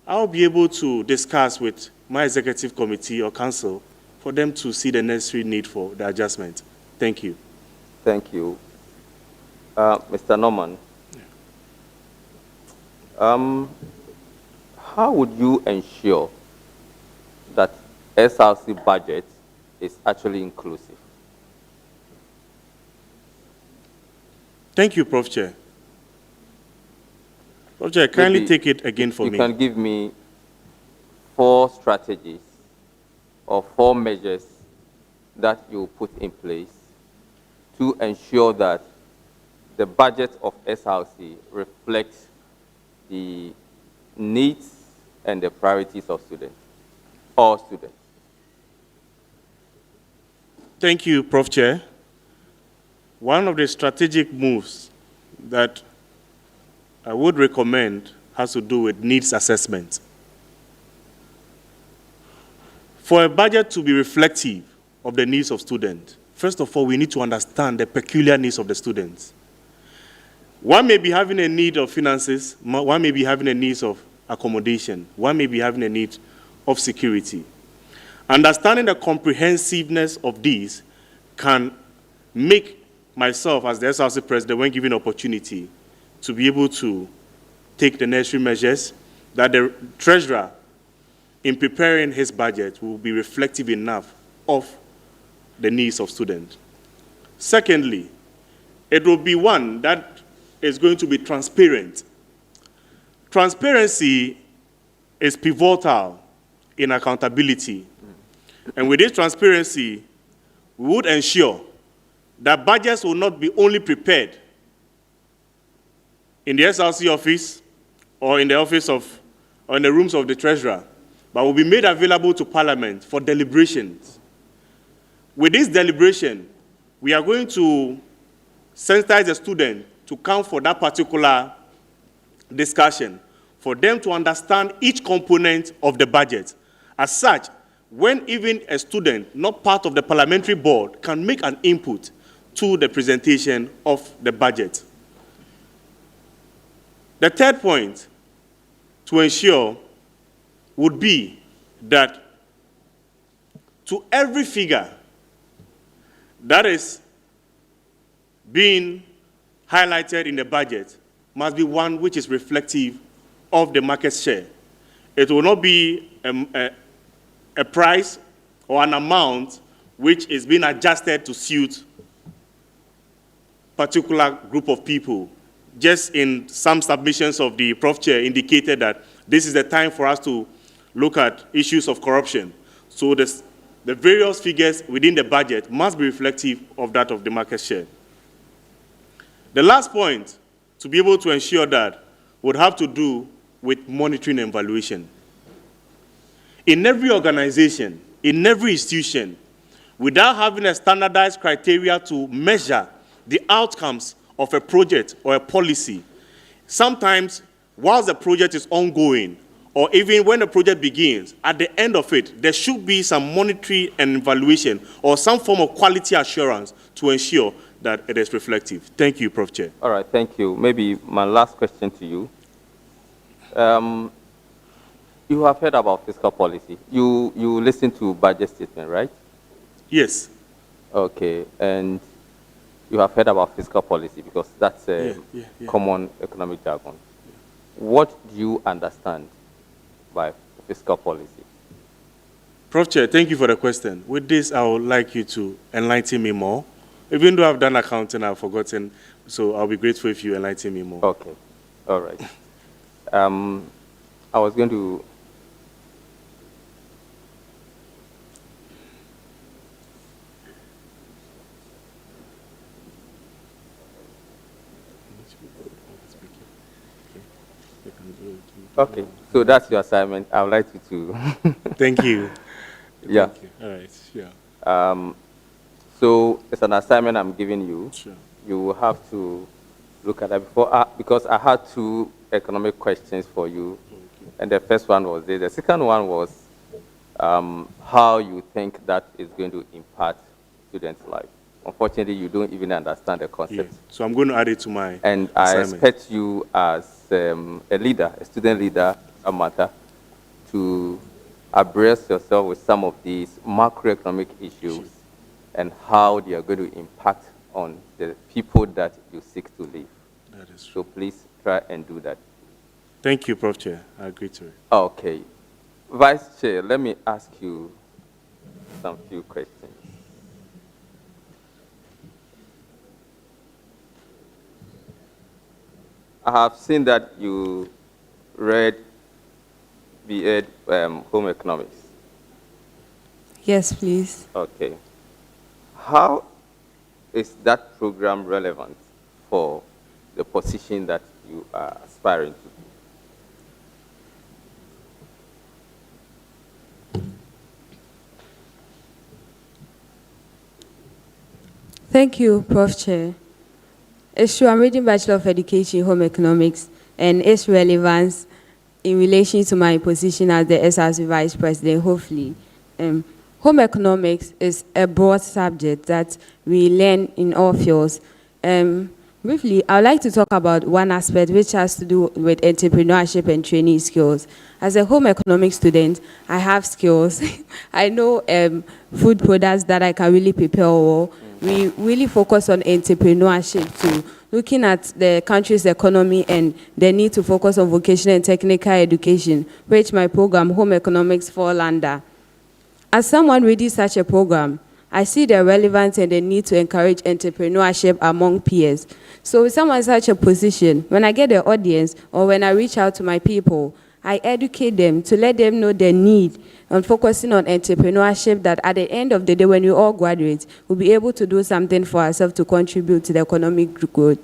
I'll be able to discuss with my executive committee or council for them to see the necessary need for the adjustment. Thank you. Thank you. Mr. Norman, how would you ensure that SRC budget is actually inclusive? Thank you, Prof. Chair. Prof. Chair, kindly Maybe take it again for me. You can give me 4 strategies or 4 measures that you put in place to ensure that the budget of SRC reflects the needs and the priorities of students, all students. Thank you, Prof. Chair. One of the strategic moves that I would recommend has to do with needs assessment. For a budget to be reflective of the needs of students, first of all, we need to understand the peculiar needs of the students. One may be having a need of finances, one may be having a need of accommodation, one may be having a need of security. Understanding the comprehensiveness of these can make myself, as the SRC president, when given opportunity, to be able to take the necessary measures that the treasurer, in preparing his budget, will be reflective enough of the needs of students. Secondly, it will be one that is going to be transparent. Transparency is pivotal in accountability. And with this transparency, we would ensure that budgets will not be only prepared in the SRC office or in the office of, or in the rooms of the treasurer, but will be made available to Parliament for deliberations. With this deliberation, we are going to sensitize the student to come for that particular discussion, for them to understand each component of the budget. As such, when even a student, not part of the parliamentary board, can make an input to the presentation of the budget. The third point to ensure would be that to every figure that is being highlighted in the budget must be one which is reflective of the market share. It will not be a price or an amount which is being adjusted to suit particular group of people. Just in some submissions of the Prof. Chair indicated that this is the time for us to look at issues of corruption. So the various figures within the budget must be reflective of that of the market share. The last point to be able to ensure that would have to do with monitoring and evaluation. In every organization, in every institution, without having a standardized criteria to measure the outcomes of a project or a policy, sometimes whilst the project is ongoing, or even when the project begins, at the end of it, there should be some monitoring and evaluation or some form of quality assurance to ensure that it is reflective. Thank you, Prof. Chair. All right, thank you. Maybe my last question to you. You have heard about fiscal policy. You listen to budget statement, right? Yes. Okay, and you have heard about fiscal policy because that's a common economic jargon. What do you understand by fiscal policy? Prof. Chair, thank you for the question. With this, I would like you to enlighten me more. Even though I've done accounting, I've forgotten, so I'll be grateful if you enlighten me more. Okay, all right. I was going to... Okay, so that's your assignment. I would like you to... Thank you. Yeah. Thank you. All right, sure. So it's an assignment I'm giving you. Sure. You will have to look at that before, because I had 2 economic questions for you. And the first one was this. The second one was how you think that is going to impact students' life. unfortunately, you don't even understand the concept. Yeah. So I'm going to add it to my And I assignment. expect you as a leader, a student leader, a matter, to abreast yourself with some of these macroeconomic issues and how they are going to impact on the people that you seek to lead. That is So true. please try and do that. Thank you, Prof. Chair. I agree to it. Okay. Vice Chair, let me ask you some few questions. I have seen that you read B.Ed. Home Economics. Yes, please. Okay. How is that program relevant for the position that you are aspiring to? Thank you, Prof. Chair. It's true, I'm reading Bachelor of Education, Home Economics, and its relevance in relation to my position as the SRC Vice President, hopefully. Home economics is a broad subject that we learn in all fields. Briefly, I would like to talk about one aspect which has to do with entrepreneurship and training skills. As a home economics student, I have skills. I know food products that I can really prepare well. We really focus on entrepreneurship too, looking at the country's economy and the need to focus on vocational and technical education, which my program, Home Economics, fall under. As someone reading such a program, I see the relevance and the need to encourage entrepreneurship among peers. So with someone in such a position, when I get the audience or when I reach out to my people, I educate them to let them know the need on focusing on entrepreneurship, that at the end of the day, when we all graduate, we'll be able to do something for ourselves to contribute to the economic growth,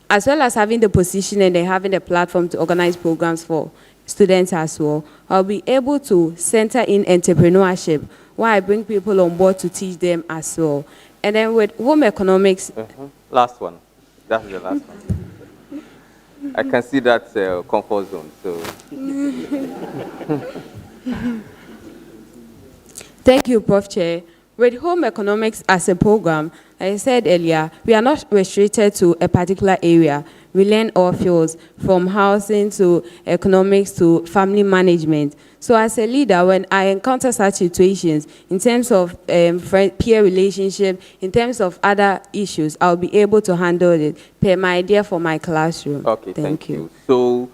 as well as having the position and then having the platform to organize programs for students as well. I'll be able to center in entrepreneurship while I bring people on board to teach them as well. And then with home economics. Last one. That's the last one. I can see that comfort zone. So. Thank you, Prof. Chair. With home economics as a program, like I said earlier, we are not restricted to a particular area. We learn all fields, from housing to economics to family management. So as a leader, when I encounter such situations, in terms of peer relationship, in terms of other issues, I'll be able to handle it per my idea for my classroom. Okay, thank you. So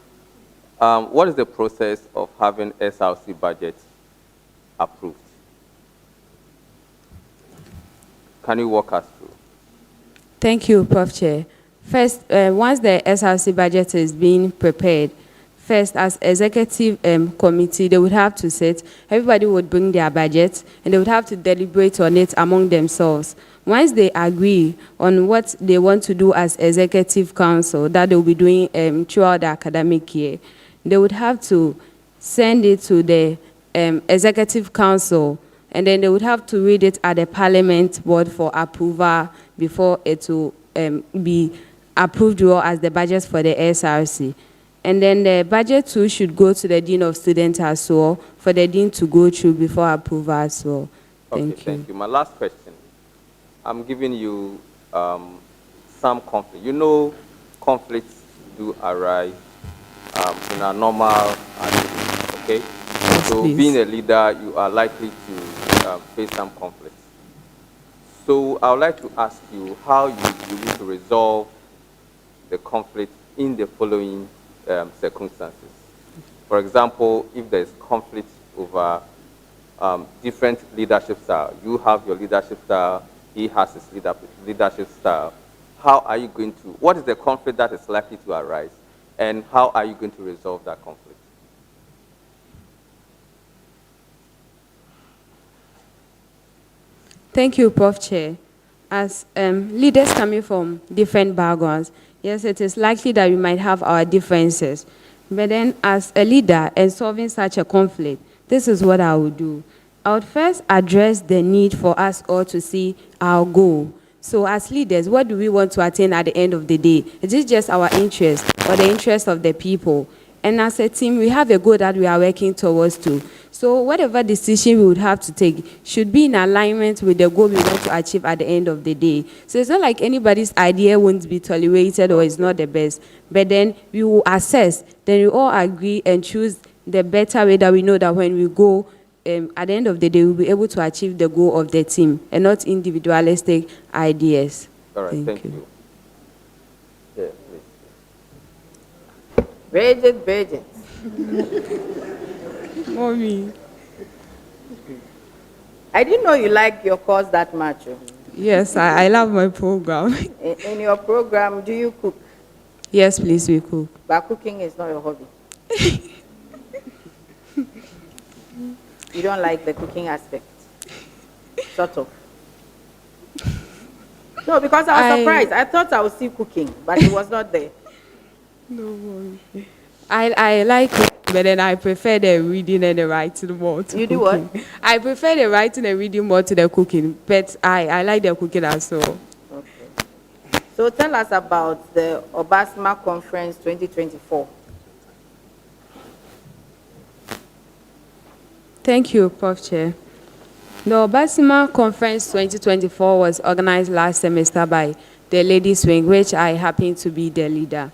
what is the process of having SRC budget approved? Can you walk us through? Thank you, Prof. Chair. First, once the SRC budget is being prepared, first, as executive committee, they would have to sit, everybody would bring their budget, and they would have to deliberate on it among themselves. Once they agree on what they want to do as executive council, that they will be doing throughout the academic year, they would have to send it to the executive council, and then they would have to read it at the parliament board for approval before it will be approved as the budget for the SRC. And then the budget too should go to the Dean of Students as well, for the Dean to go through before approval as well. Thank you. My last question. I'm giving you some conflict. You know, conflicts do arise in a normal activity, okay? Yes, so please. Being a leader, you are likely to face some conflicts. So I would like to ask you how you need to resolve the conflict in the following circumstances. For example, if there's conflict over different leadership style, you have your leadership style, he has his leadership style, how are you going to, what is the conflict that is likely to arise, and how are you going to resolve that conflict? Thank you, Prof. Chair. As leaders coming from different backgrounds, yes, it is likely that we might have our differences. But then as a leader and solving such a conflict, this is what I would do. I would first address the need for us all to see our goal. So as leaders, what do we want to attain at the end of the day? Is it just our interest or the interest of the people? And as a team, we have a goal that we are working towards too. So whatever decision we would have to take should be in alignment with the goal we want to achieve at the end of the day. So it's not like anybody's idea won't be tolerated or is not the best. But then we will assess, then we all agree and choose the better way that we know that when we go, at the end of the day, we'll be able to achieve the goal of the team and not individualistic ideas. All right, thank you. Yeah, please. Bridget. Mommy. I didn't know you like your course that much. Yes, I love my program. In your program, do you cook? Yes, please, we cook. But cooking is not your hobby. You don't like the cooking aspect? Sort of. No, because I was surprised. I thought I would see cooking, but it was not there. No worries. I like it, but then I prefer the reading and the writing more to You do cooking. what? I prefer the writing and reading more to the cooking, but I like the cooking as well. Okay. So tell us about the Obasma Conference 2024. Thank you, Prof. Chair. The Obasma Conference 2024 was organized last semester by the Ladies Wing, which I happen to be the leader.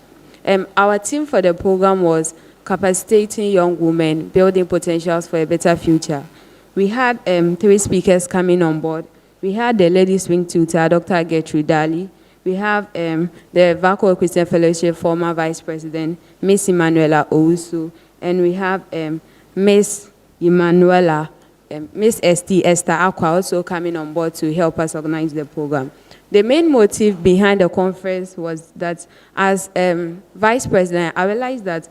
Our theme for the program was capacitating young women, building potentials for a better future. We had 3 speakers coming on board. We had the Ladies Wing tutor, Dr. Gertrude Daly. We have the VACO Christian Fellowship former Vice President, Miss Emanuela Owusu, and we have Miss Emanuela, Miss Esther Aqua also coming on board to help us organize the program. The main motive behind the conference was that as Vice President, I realized that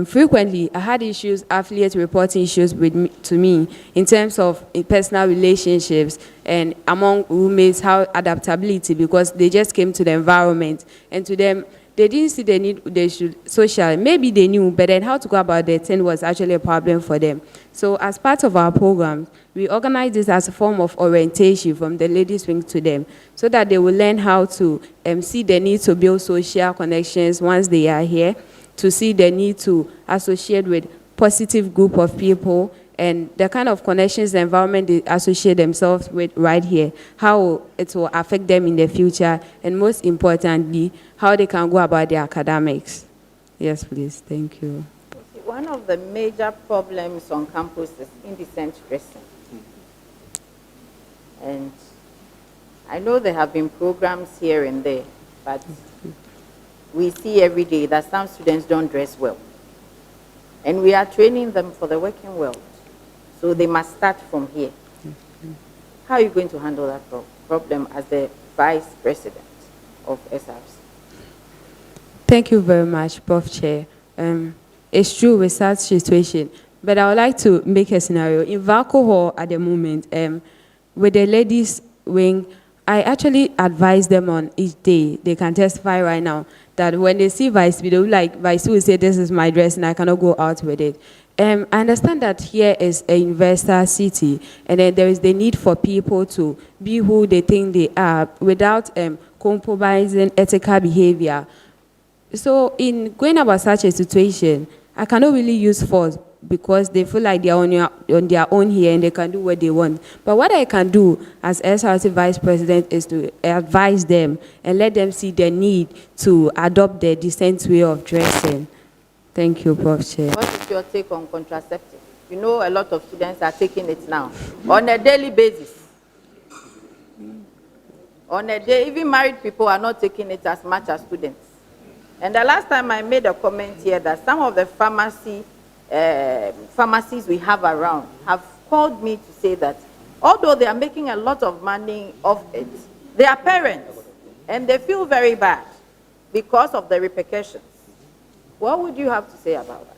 frequently I had issues, affiliate reporting issues to me in terms of personal relationships and among roommates, how adaptability, because they just came to the environment and to them, they didn't see the need they should social. Maybe they knew, but then how to go about the thing was actually a problem for them. So as part of our program, we organized this as a form of orientation from the Ladies Wing to them so that they will learn how to see the need to build social connections once they are here, to see the need to associate with positive group of people and the kind of connections the environment they associate themselves with right here, how it will affect them in the future, and most importantly, how they can go about their academics. Yes, please. Thank you. One of the major problems on campus is indecent dressing. And I know there have been programs here and there, but we see every day that some students don't dress well. And we are training them for the working world. So they must start from here. How are you going to handle that problem as the Vice President of SRC? Thank you very much, Prof. Chair. It's true with such situation, but I would like to make a scenario. In VACO Hall at the moment, with the Ladies Wing, I actually advise them on each day. They can testify right now that when they see Vice, they will like, Vice will say, this is my dress and I cannot go out with it. I understand that here is a investor city, and then there is the need for people to be who they think they are without compromising ethical behavior. So in going about such a situation, I cannot really use force because they feel like they're on their own here and they can do what they want. But what I can do as SRC Vice President is to advise them and let them see the need to adopt the decent way of dressing. Thank you, Prof. Chair. What is your take on contraceptive? You know a lot of students are taking it now on a daily basis. On a day, even married people are not taking it as much as students. And the last time I made a comment here that some of the pharmacies we have around have called me to say that although they are making a lot of money off it, they are parents and they feel very bad because of the repercussions. What would you have to say about that?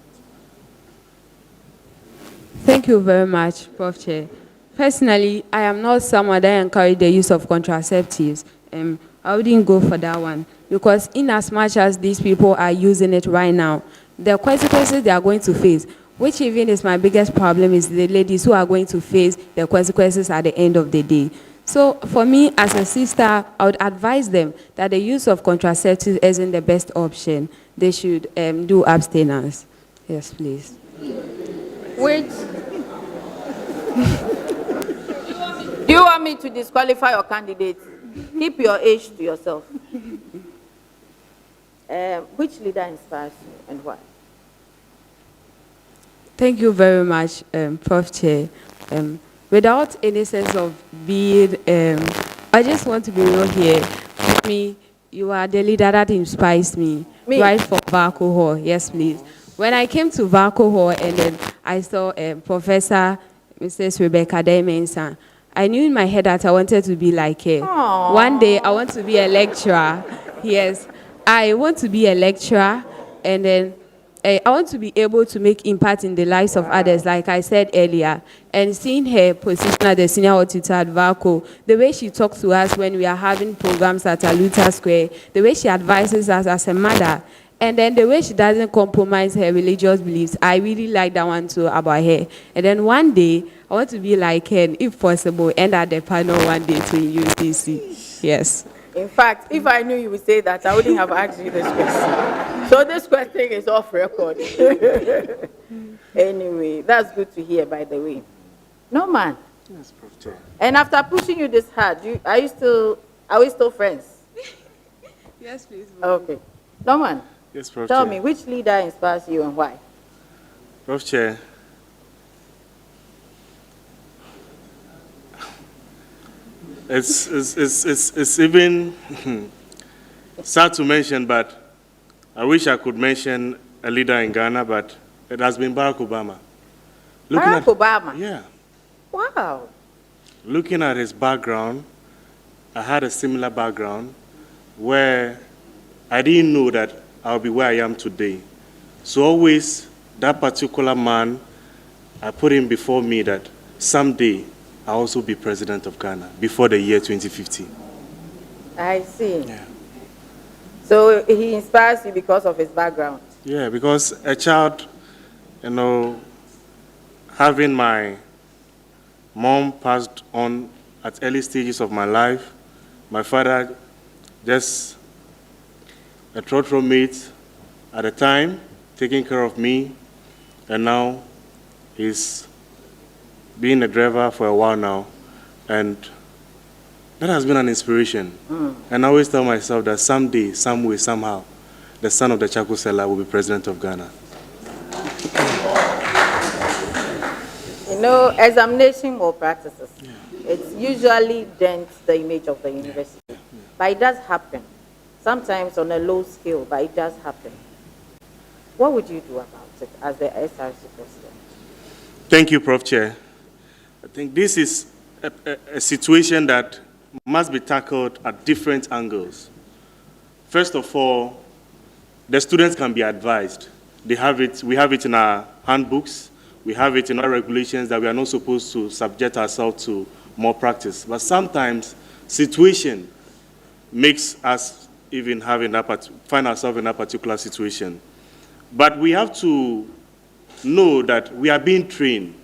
Thank you very much, Prof. Chair. Personally, I am not someone that encourages the use of contraceptives. I wouldn't go for that one because in as much as these people are using it right now, the consequences they are going to face, which even is my biggest problem, is the ladies who are going to face the consequences at the end of the day. So for me, as a sister, I would advise them that the use of contraceptives isn't the best option. They should do abstinence. Yes, please. Which, do you want me to disqualify your candidate? Keep your age to yourself. Which leader inspires you and why? Thank you very much, Prof. Chair. Without any sense of being, I just want to be real here. For me, you are the leader that inspires me. Me? Right from Varco Hall, yes, please. When I came to Varco Hall and then I saw Professor Mrs. Rebecca Dimensa, I knew in my head that I wanted to be like her. Aww. One day I want to be a lecturer. Yes, I want to be a lecturer, and then I want to be able to make impact in the lives of others, like I said earlier. And seeing her position at the senior hall tutor at VACO, the way she talks to us when we are having programs at Luther Square, the way she advises us as a mother, and then the way she doesn't compromise her religious beliefs, I really like that one too about her. And then one day, I want to be like her, and if possible, end at the panel one day to UCC. Yes. In fact, if I knew you would say that, I wouldn't have asked you this question. So this question is off record. Anyway, that's good to hear, by the way. No, man. Yes, Prof. Chair. And after pushing you this hard, are we still friends? Yes, please. Okay. No, man. Yes, Prof. Tell Chair. me, which leader inspires you and why? Prof. Chair. It's even sad to mention, but I wish I could mention a leader in Ghana, but it has been Barack Obama. Barack Obama? Yeah. Wow. Looking at his background, I had a similar background where I didn't know that I'll be where I am today. So always, that particular man, I put him before me that someday I'll also be president of Ghana before the year 2050. I see. Yeah. So he inspires you because of his background? Yeah, because a child, having my mom passed on at early stages of my life, my father just a trotro mate at the time, taking care of me, and now he's been a driver for a while now, and that has been an inspiration. And I always tell myself that someday, some way, somehow, the son of the charcoal seller will be president of Ghana. You know, examination malpractices, it's usually dents the image of the university. But it does happen. Sometimes on a low scale, but it does happen. What would you do about it as the SRC president? Thank you, Prof. Chair. I think this is a situation that must be tackled at different angles. First of all, the students can be advised. We have it in our handbooks, we have it in our regulations that we are not supposed to subject ourselves to more practice. But sometimes situation makes us even find ourselves in that particular situation. But we have to know that we are being trained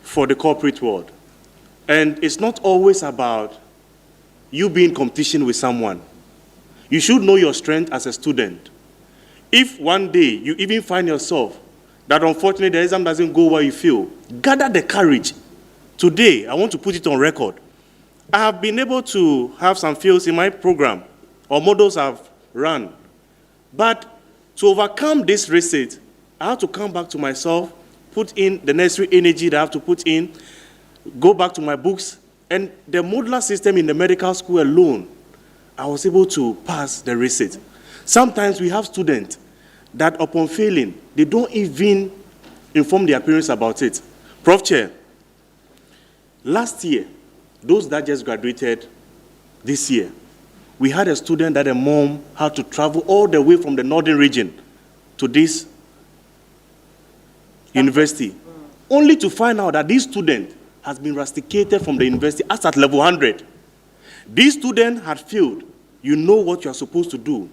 for the corporate world. And it's not always about you being in competition with someone. You should know your strength as a student. If one day you even find yourself that unfortunately the exam doesn't go where you feel, gather the courage. Today, I want to put it on record. I have been able to have some fails in my program, or models I've run. But to overcome this reset, I have to come back to myself, put in the necessary energy that I have to put in, go back to my books, and the modular system in the medical school alone, I was able to pass the reset. Sometimes we have students that upon failing, they don't even inform their parents about it. Prof. Chair, last year, those that just graduated this year, we had a student that a mom had to travel all the way from the northern region to this university, only to find out that this student has been rusticated from the university as at level 100. This student had failed. You know what you are supposed to do.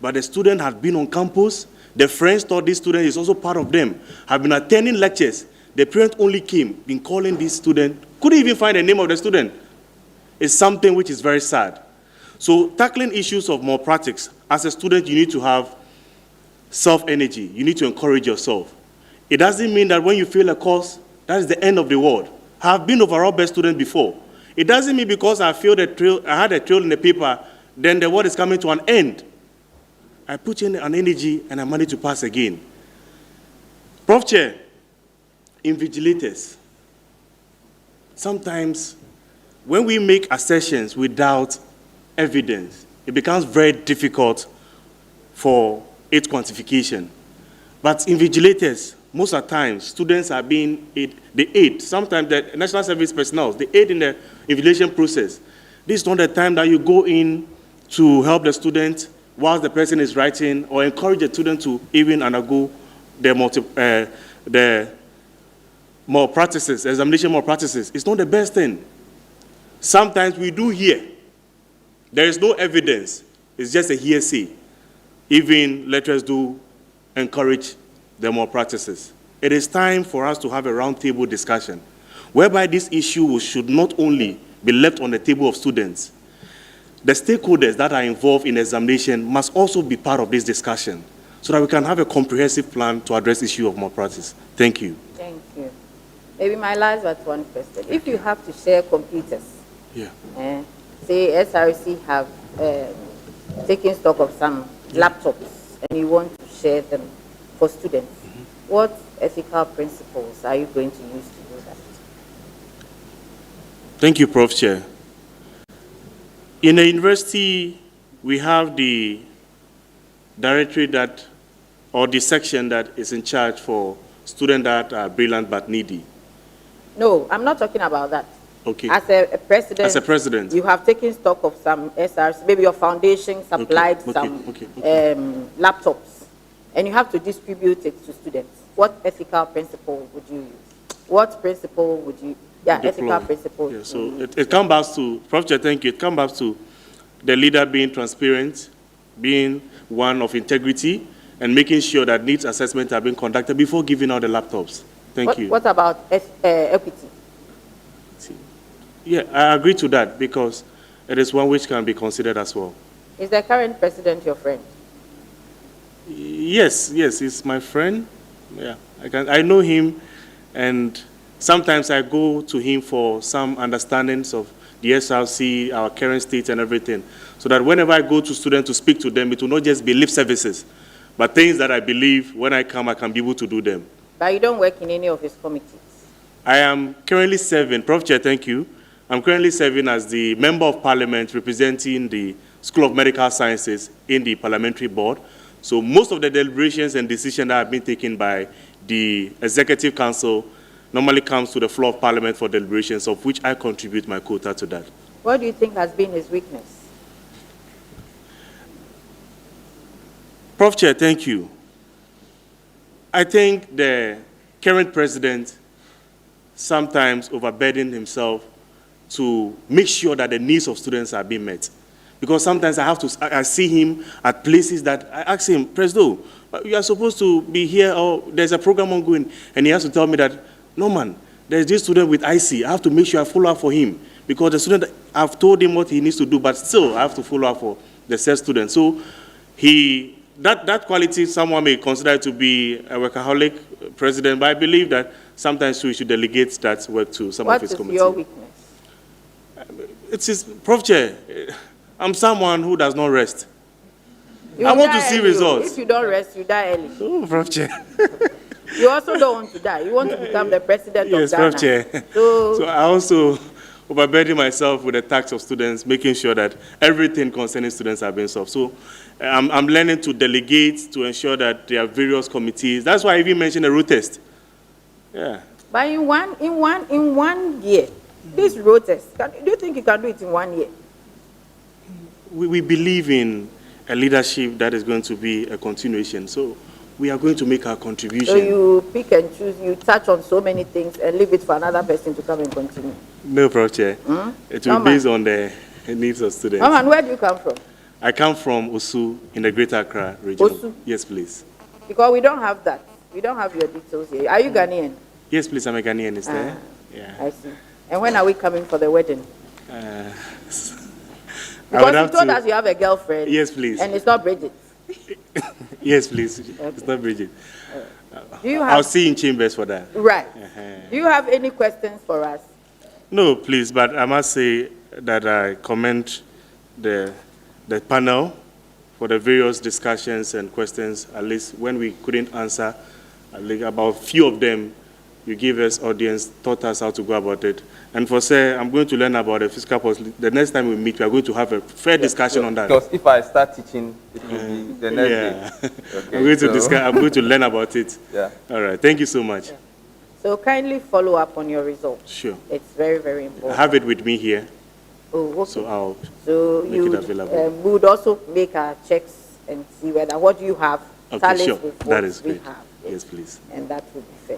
But the student had been on campus. The friends thought this student is also part of them, have been attending lectures. The parent only came, been calling this student, couldn't even find the name of the student. It's something which is very sad. So tackling issues of malpractice, as a student, you need to have self-energy. You need to encourage yourself. It doesn't mean that when you fail a course, that is the end of the world. I have been overall best student before. It doesn't mean because I failed a trail, I had a trail in the paper, then the world is coming to an end. I put in an energy and I managed to pass again. Prof. Chair, invigilators. Sometimes when we make assertions without evidence, it becomes very difficult for its quantification. But invigilators, most of the time, students are being they aid. Sometimes the national service personnel, they aid in the invigilation process. This is not the time that you go in to help the student whilst the person is writing, or encourage the student to even undergo the more practices, examination more practices. It's not the best thing. Sometimes we do hear. There is no evidence. It's just a hearsay. Even lecturers do encourage the more practices. It is time for us to have a roundtable discussion, whereby this issue should not only be left on the table of students. The stakeholders that are involved in examination must also be part of this discussion, so that we can have a comprehensive plan to address the issue of malpractice. Thank you. Thank you. Maybe my last but one question. If you have to share computers, say SRC have taken stock of some laptops and you want to share them for students, what ethical principles are you going to use to do that? Thank you, Prof. Chair. In the university, we have the directory that, or the section that is in charge for students that are brilliant but needy. No, I'm not talking about that. Okay. As a president, you have taken stock of some SRC, maybe your foundation supplied some laptops, and you have to distribute it to students. What ethical principle would you use? What principle would you, ethical principle. Yeah, so it comes back to, Prof. Chair, thank you, it comes back to the leader being transparent, being one of integrity, and making sure that needs assessments are being conducted before giving out the laptops. Thank you. What about equity? Yeah, I agree to that, because it is one which can be considered as well. Is the current president your friend? Yes, he's my friend. Yeah, I know him, and sometimes I go to him for some understandings of the SRC, our current state and everything, so that whenever I go to students to speak to them, it will not just be lip services, but things that I believe when I come, I can be able to do them. But you don't work in any of his committees? I am currently serving, Prof. Chair, thank you. I'm currently serving as the Member of Parliament representing the School of Medical Sciences in the Parliamentary Board. So most of the deliberations and decisions that have been taken by the Executive Council normally comes to the floor of Parliament for deliberations, of which I contribute my quota to that. What do you think has been his weakness? Prof. Chair, thank you. I think the current president sometimes overburdened himself to make sure that the needs of students are being met. Because sometimes I see him at places that I ask him, President, you are supposed to be here, or there's a program ongoing, and he has to tell me that, no man, there's this student with IC, I have to make sure I follow up for him, because the student, I've told him what he needs to do, but still I have to follow up for the said student. So that quality, someone may consider to be a workaholic president, but I believe that sometimes we should delegate that work to some of his committees. What is your weakness? It's his, Prof. Chair, I'm someone who does not rest. You I want to die see early. results. If you don't rest, you die early. Oh, Prof. Chair. You also don't want to die. You want to become the president of Ghana. Yes, Prof. Chair. So I also overburden myself with the task of students, making sure that everything concerning students are being solved. So I'm learning to delegate to ensure that there are various committees. That's why I even mentioned a road test. Yeah. But in one year, this road test, do you think you can do it in 1 year? We believe in a leadership that is going to be a continuation. So we are going to make our contribution. So you pick and choose, you touch on so many things and leave it for another person to come and continue. No, Prof. Chair. It will be based on the needs of students. Norman, where do you come from? I come from Ucc in the Greater Accra region. Ucc? Yes, please. Because we don't have that. We don't have your details here. Are you Ghanaian? Yes, please. I'm a Ghanaian. Is there? Yeah. I see. And when are we coming for the wedding? I would Because you have told to- us you have a girlfriend. Yes, please. And it's not Bridget. Yes, please. It's not Bridget. Do you I'll have, see you in chambers for that. right. Do you have any questions for us? No, please, but I must say that I commend the panel for the various discussions and questions, at least when we couldn't answer, at least about few of them, you gave us audience, taught us how to go about it. And for say, I'm going to learn about the fiscal policy. The next time we meet, we are going to have a fair discussion on that. Because if I start teaching, it will be the next day. Okay, I'm going to discuss, I'm going to learn about it. Yeah. All right, thank you so much. Yeah. So kindly follow up on your results. Sure. It's very, very important. I have it with me here. Oh, okay. So I'll make it available. We would also make our checks and see whether what you have tallies sure. with That what is we great. have. Yes, please. And that would be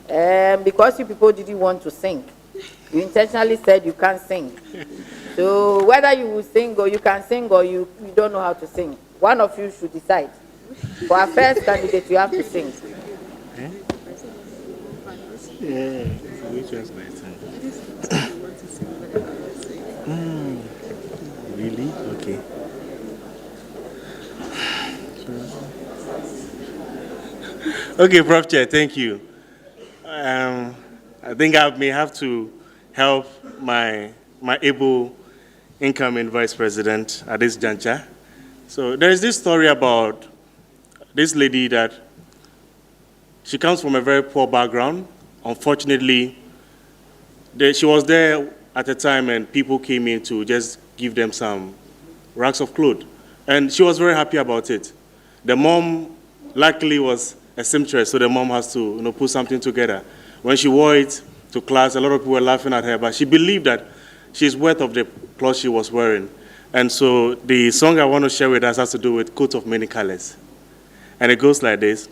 fair. Because you people didn't want to sing, you intentionally said you can't sing. So whether you will sing or you can sing or you don't know how to sing, one of you should decide. For our first candidate, you have to sing. Yeah, which one's my turn? Really? Okay. Okay, Prof. Chair, thank you. I think I may have to help my able incoming vice president at this juncture. So there is this story about this lady that she comes from a very poor background. Unfortunately, she was there at a time and people came in to just give them some rags of clothes. And she was very happy about it. The mom luckily was a seamstress, so the mom has to put something together. When she wore it to class, a lot of people were laughing at her, but she believed that she's worth of the clothes she was wearing. And so the song I want to share with us has to do with coat of many colors. And it goes like this.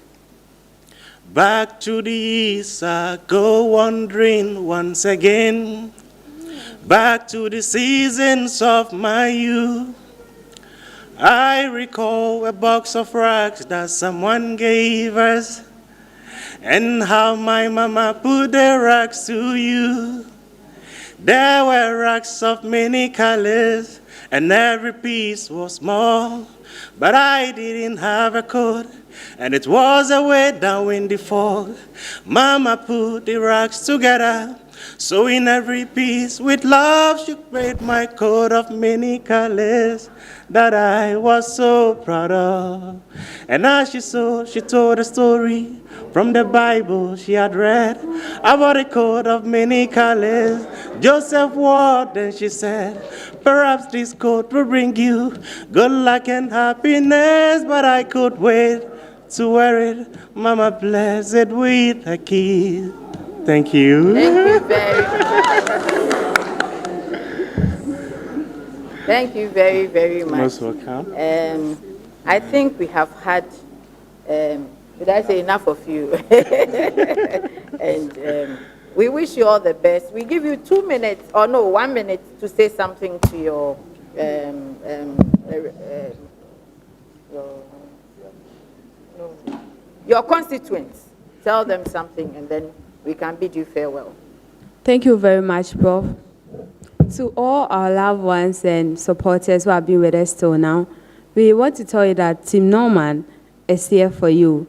Back to the east I go wandering once again. Back to the seasons of my youth. I recall a box of rags that someone gave us, and how my mama put the rags to you. There were rags of many colors, and every piece was small. But I didn't have a coat, and it was a way down in the fall. Mama put the rags together, so in every piece with love she made my coat of many colors that I was so proud of. And as she sewed, she told a story from the Bible she had read about a coat of many colors Joseph wore. Then she said, perhaps this coat will bring you good luck and happiness, but I could wait to wear it. Mama bless it with a kiss. Thank you. Thank you very much. Thank you very, very much. Most welcome. I think we have had, did I say enough of you? And we wish you all the best. We give you 2 minutes, or no, 1 minute to say something to your constituents. Tell them something, and then we can bid you farewell. Thank you very much, Prof. To all our loved ones and supporters who have been with us till now, we want to tell you that Team Norman is here for you.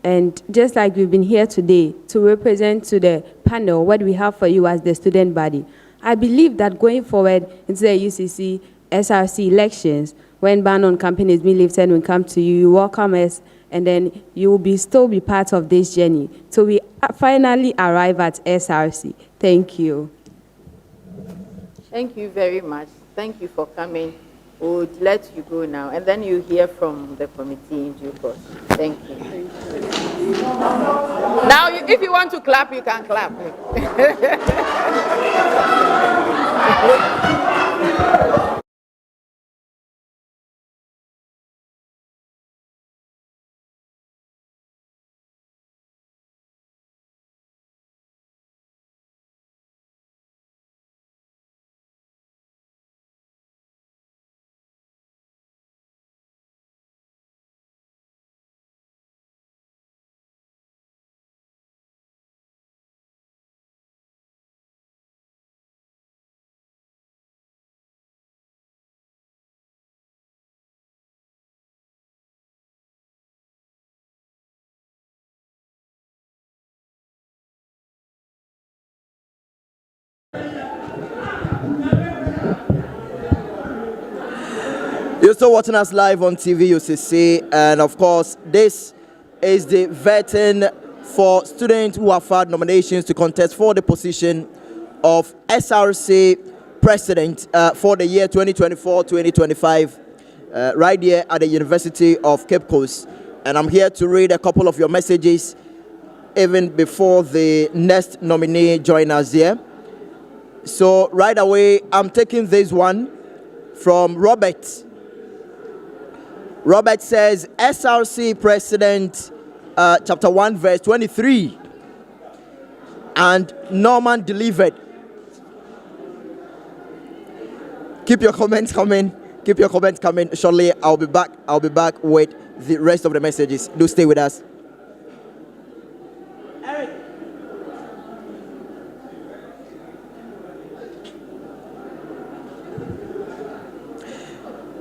And just like we've been here today to represent to the panel what we have for you as the student body, I believe that going forward into the UCC SRC elections, when ban on campaign is being lifted, we come to you, you welcome us, and then you will still be part of this journey. So we finally arrive at SRC. Thank you. Thank you very much. Thank you for coming. We would let you go now, and then you hear from the committee in due course. Thank you. Now, if you want to clap, you can clap. You're still watching us live on TV UCC, and of course, this is the vetting for students who have had nominations to contest for the position of SRC President for the year 2024-2025, right here at the University of Cape Coast. And I'm here to read a couple of your messages even before the next nominee join us here. So right away, I'm taking this one from Robert. Robert says, SRC President, chapter 1, verse 23. And Norman delivered. Keep your comments coming. Keep your comments coming. Shortly, I'll be back. I'll be back with the rest of the messages. Do stay with us.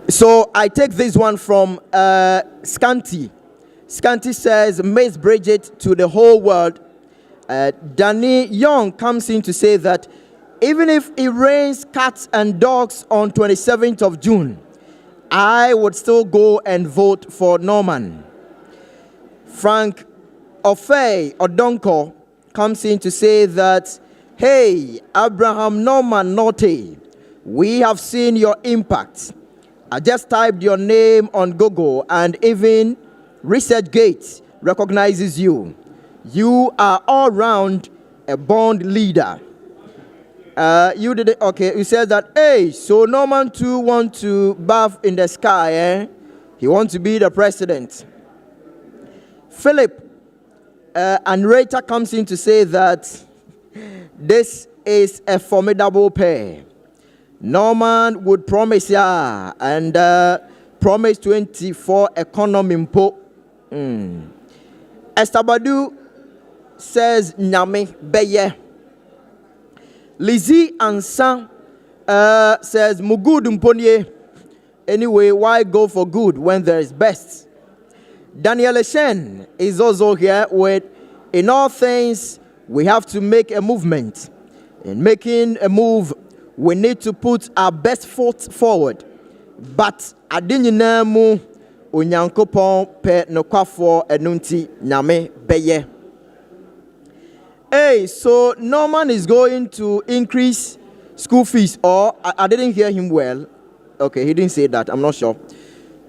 So I take this one from Scanty. Scanty says, Miss Bridget to the whole world. Danny Young comes in to say that even if it rains cats and dogs on 27th of June, I would still go and vote for Norman. Frank Ofei Odonko comes in to say that, hey, Abraham Norman Norte, we have seen your impact. I just typed your name on Google and even ResearchGate recognizes you. You are all round a bond leader. You did it, okay. You said that, hey, so Norman too want to bath in the sky, eh? He wants to be the president. Philip Anreta comes in to say that this is a formidable pair. Norman would promise and promise 24 economy mpo. Estabadu says Nyame Beye. Lizzie Ansa says Mugud Mponye. Anyway, why go for good when there is best? Daniel Shen is also here with, in all things, we have to make a movement. In making a move, we need to put our best foot forward. But adinyinamu unyankopon pe nokwafo enunti nyame beye. Hey, so Norman is going to increase school fees, or I didn't hear him well. Okay, he didn't say that. I'm not sure.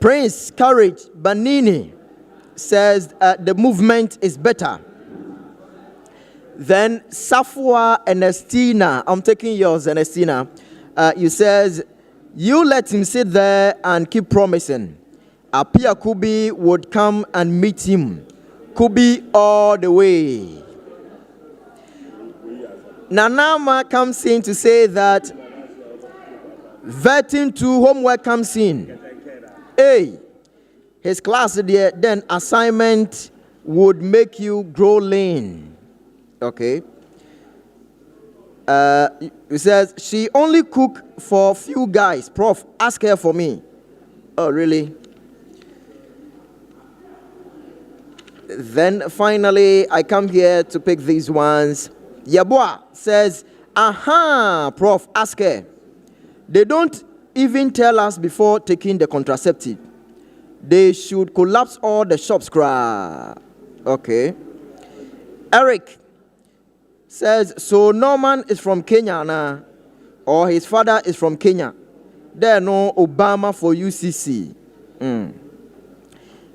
Prince Courage Banini says the movement is better. Then Safwa Ernestina, I'm taking yours, Ernestina. You says, you let him sit there and keep promising. Apia Kubi would come and meet him. Kubi all the way. Nanama comes in to say that vetting to homework comes in. Hey, his class there, then assignment would make you grow lean. Okay. He says, she only cook for few guys. Prof, ask her for me. Oh, really? Then finally, I come here to pick these ones. Yabua says, aha, Prof, ask her. They don't even tell us before taking the contraceptive. They should collapse all the shops. Okay. Eric says, so Norman is from Kenya now, or his father is from Kenya. There no Obama for UCC.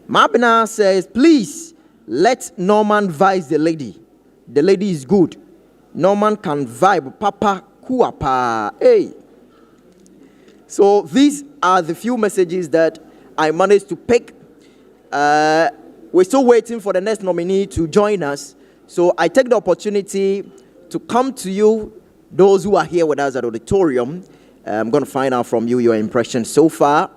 Mabina says, please let Norman vice the lady. The lady is good. Norman can vibe. Papa kuapa. Hey. So these are the few messages that I managed to pick. We're still waiting for the next nominee to join us. So I take the opportunity to come to you, those who are here with us at auditorium. I'm going to find out from you your impressions so far,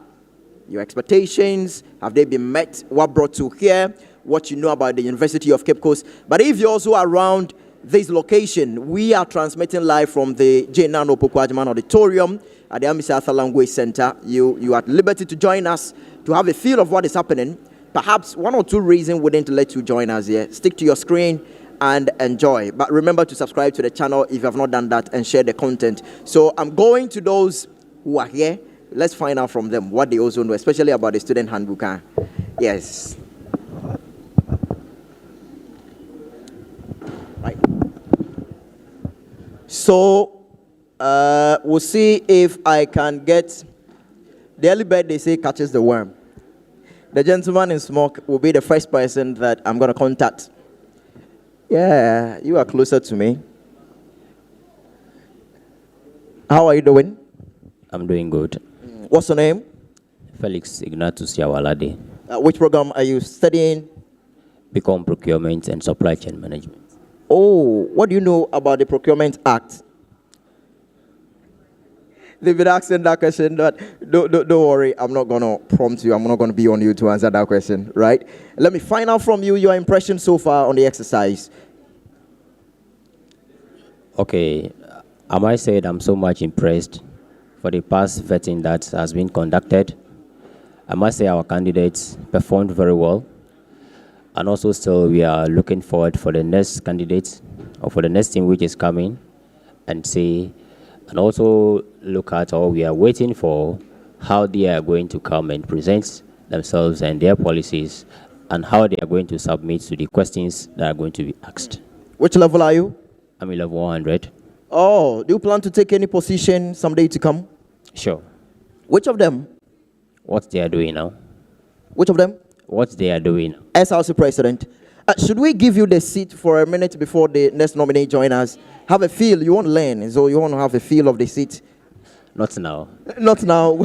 your expectations. Have they been met? What brought you here? What you know about the University of Cape Coast. But if you're also around this location, we are transmitting live from the J. Nano Opoku Auditorium at the Amisa Arthur Language Center. You are at liberty to join us to have a feel of what is happening. Perhaps one or two reasons wouldn't let you join us here. Stick to your screen and enjoy. But remember to subscribe to the channel if you have not done that and share the content. So I'm going to those who are here Let's find out from them what they also know, especially about the student handbook. Yes. Right. So, we'll see if I can get the early bird, they say, catches the worm. The gentleman in smoke will be the first person that I'm going to contact. Yeah, you are closer to me. How are you doing? I'm doing good. What's your name? Felix Ignatius Yawalade. Which program are you studying? Become Procurement and Supply Chain Management. Oh, what do you know about the Procurement Act? They've been asking that question. Don't worry, I'm not going to prompt you. I'm not going to be on you to answer that question, right? Let me find out from you your impression so far on the exercise. Okay, I might say that I'm so much impressed for the past vetting that has been conducted. I must say our candidates performed very well. And also still we are looking forward for the next candidate or for the next team which is coming and see and also look at or we are waiting for how they are going to come and present themselves and their policies and how they are going to submit to the questions that are going to be asked. Which level are you? I'm in level 100. Oh, do you plan to take any position someday to come? Sure. Which of them? What they are doing now. Which of them? What they are doing. SRC president. Should we give you the seat for a minute before the next nominee join us? Have a feel. You want to learn, so you want to have a feel of the seat. Not now. Not now.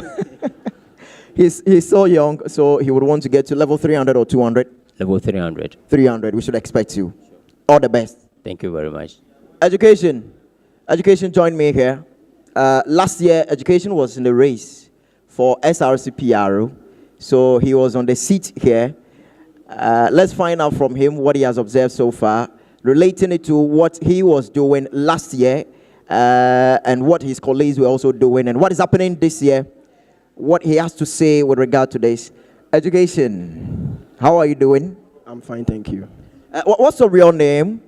He's so young, so he would want to get to level 300 or 200? Level 300. 300. We should expect you. All the best. Thank you very much. Education. Education joined me here. Last year, Education was in the race for SRC PRO. So he was on the seat here. Let's find out from him what he has observed so far, relating it to what he was doing last year and what his colleagues were also doing and what is happening this year, what he has to say with regard to this. Education, how are you doing? I'm fine, thank you. What's your real name?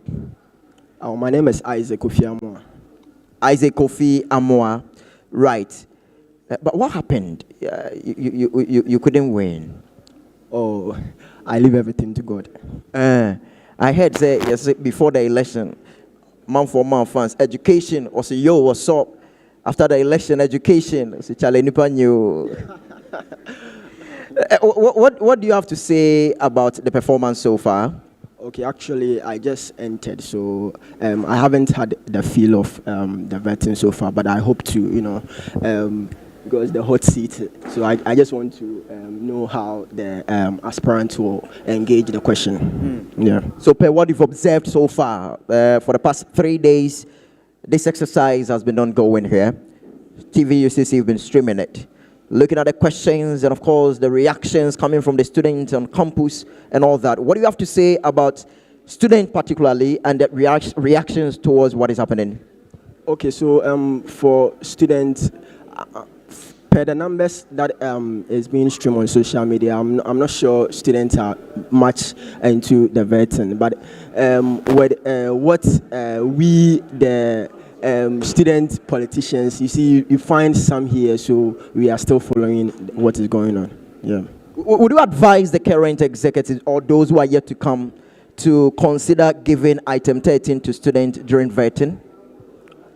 My name is Isaac Kofi Amoa. Isaac Kofi Amoa, right. But what happened? You couldn't win. Oh, I leave everything to God. I heard say yes before the election, month for month, fans, Education was what's up? After the election, Education was Charlie Nipa new. What do you have to say about the performance so far? Okay, actually, I just entered, so I haven't had the feel of the vetting so far, but I hope to, because the hot seat. So I just want to know how the aspirant will engage the question. Yeah. So, per what you've observed so far, for the past 3 days, this exercise has been ongoing here. TV UCC have been streaming it, looking at the questions and, of course, the reactions coming from the students on campus and all that. What do you have to say about students particularly and the reactions towards what is happening? Okay, so for students, per the numbers that is being streamed on social media, I'm not sure students are much into the vetting, but with what we the student politicians, you see, you find some here, so we are still following what is going on. Yeah. Would you advise the current executives or those who are yet to come to consider giving item 13 to students during vetting?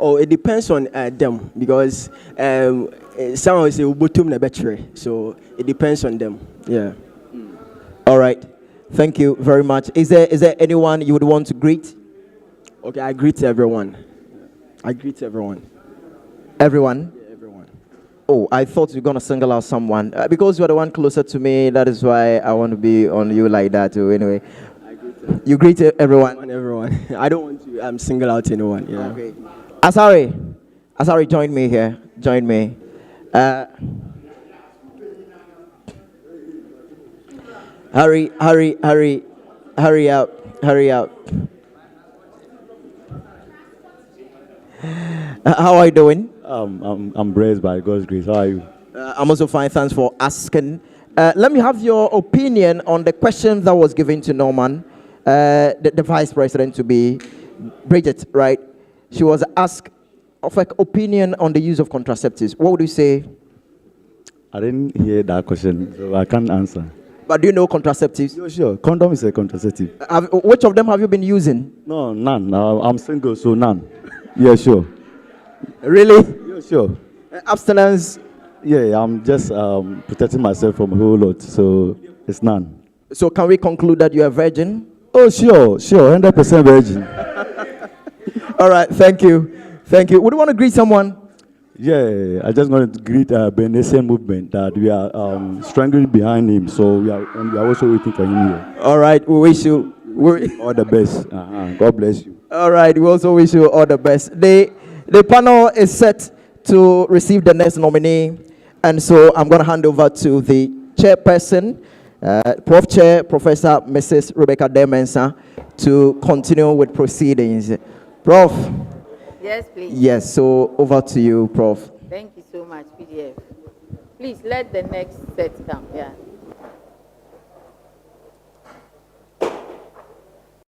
Oh, it depends on them, because some will say ubutum na betre, so it depends on them. Yeah. All right. Thank you very much. Is there anyone you would want to greet? Okay, I greet everyone. I greet everyone. Everyone? Yeah, everyone. Oh, I thought you were going to single out someone. Because you are the one closer to me, that is why I want to be on you like that too. Anyway, you greet everyone? Everyone. I don't want to single out anyone. Yeah. Okay. Asari, join me here. Join me. Hurry up. How are you doing? I'm blessed by God's grace. How are you? I'm also fine. Thanks for asking. Let me have your opinion on the question that was given to Norman, the vice president to be Bridget, right? She was asked of an opinion on the use of contraceptives. What would you say? I didn't hear that question, so I can't answer. But do you know contraceptives? Yeah, sure. Condom is a contraceptive. Which of them have you been using? No, none. I'm single, so none. Yeah, sure. Really? Yeah, sure. Abstinence? Yeah, I'm just protecting myself from a whole lot, so it's none. So can we conclude that you're a virgin? Oh, sure, 100% virgin. All right, thank you. Thank you. Would you want to greet someone? Yeah, I just wanted to greet Benesian movement that we are strongly behind him, so we are also waiting for him here. All right, we wish you all the best. God bless you. All right, we also wish you all the best. The panel is set to receive the next nominee, and so I'm going to hand over to the chairperson, Prof. Chair, Professor Mrs. Rebecca Demensa, to continue with proceedings. Prof. Yes, please. Yes, so over to you, Prof. Thank you so much, PDF. Please let the next set come. Yeah.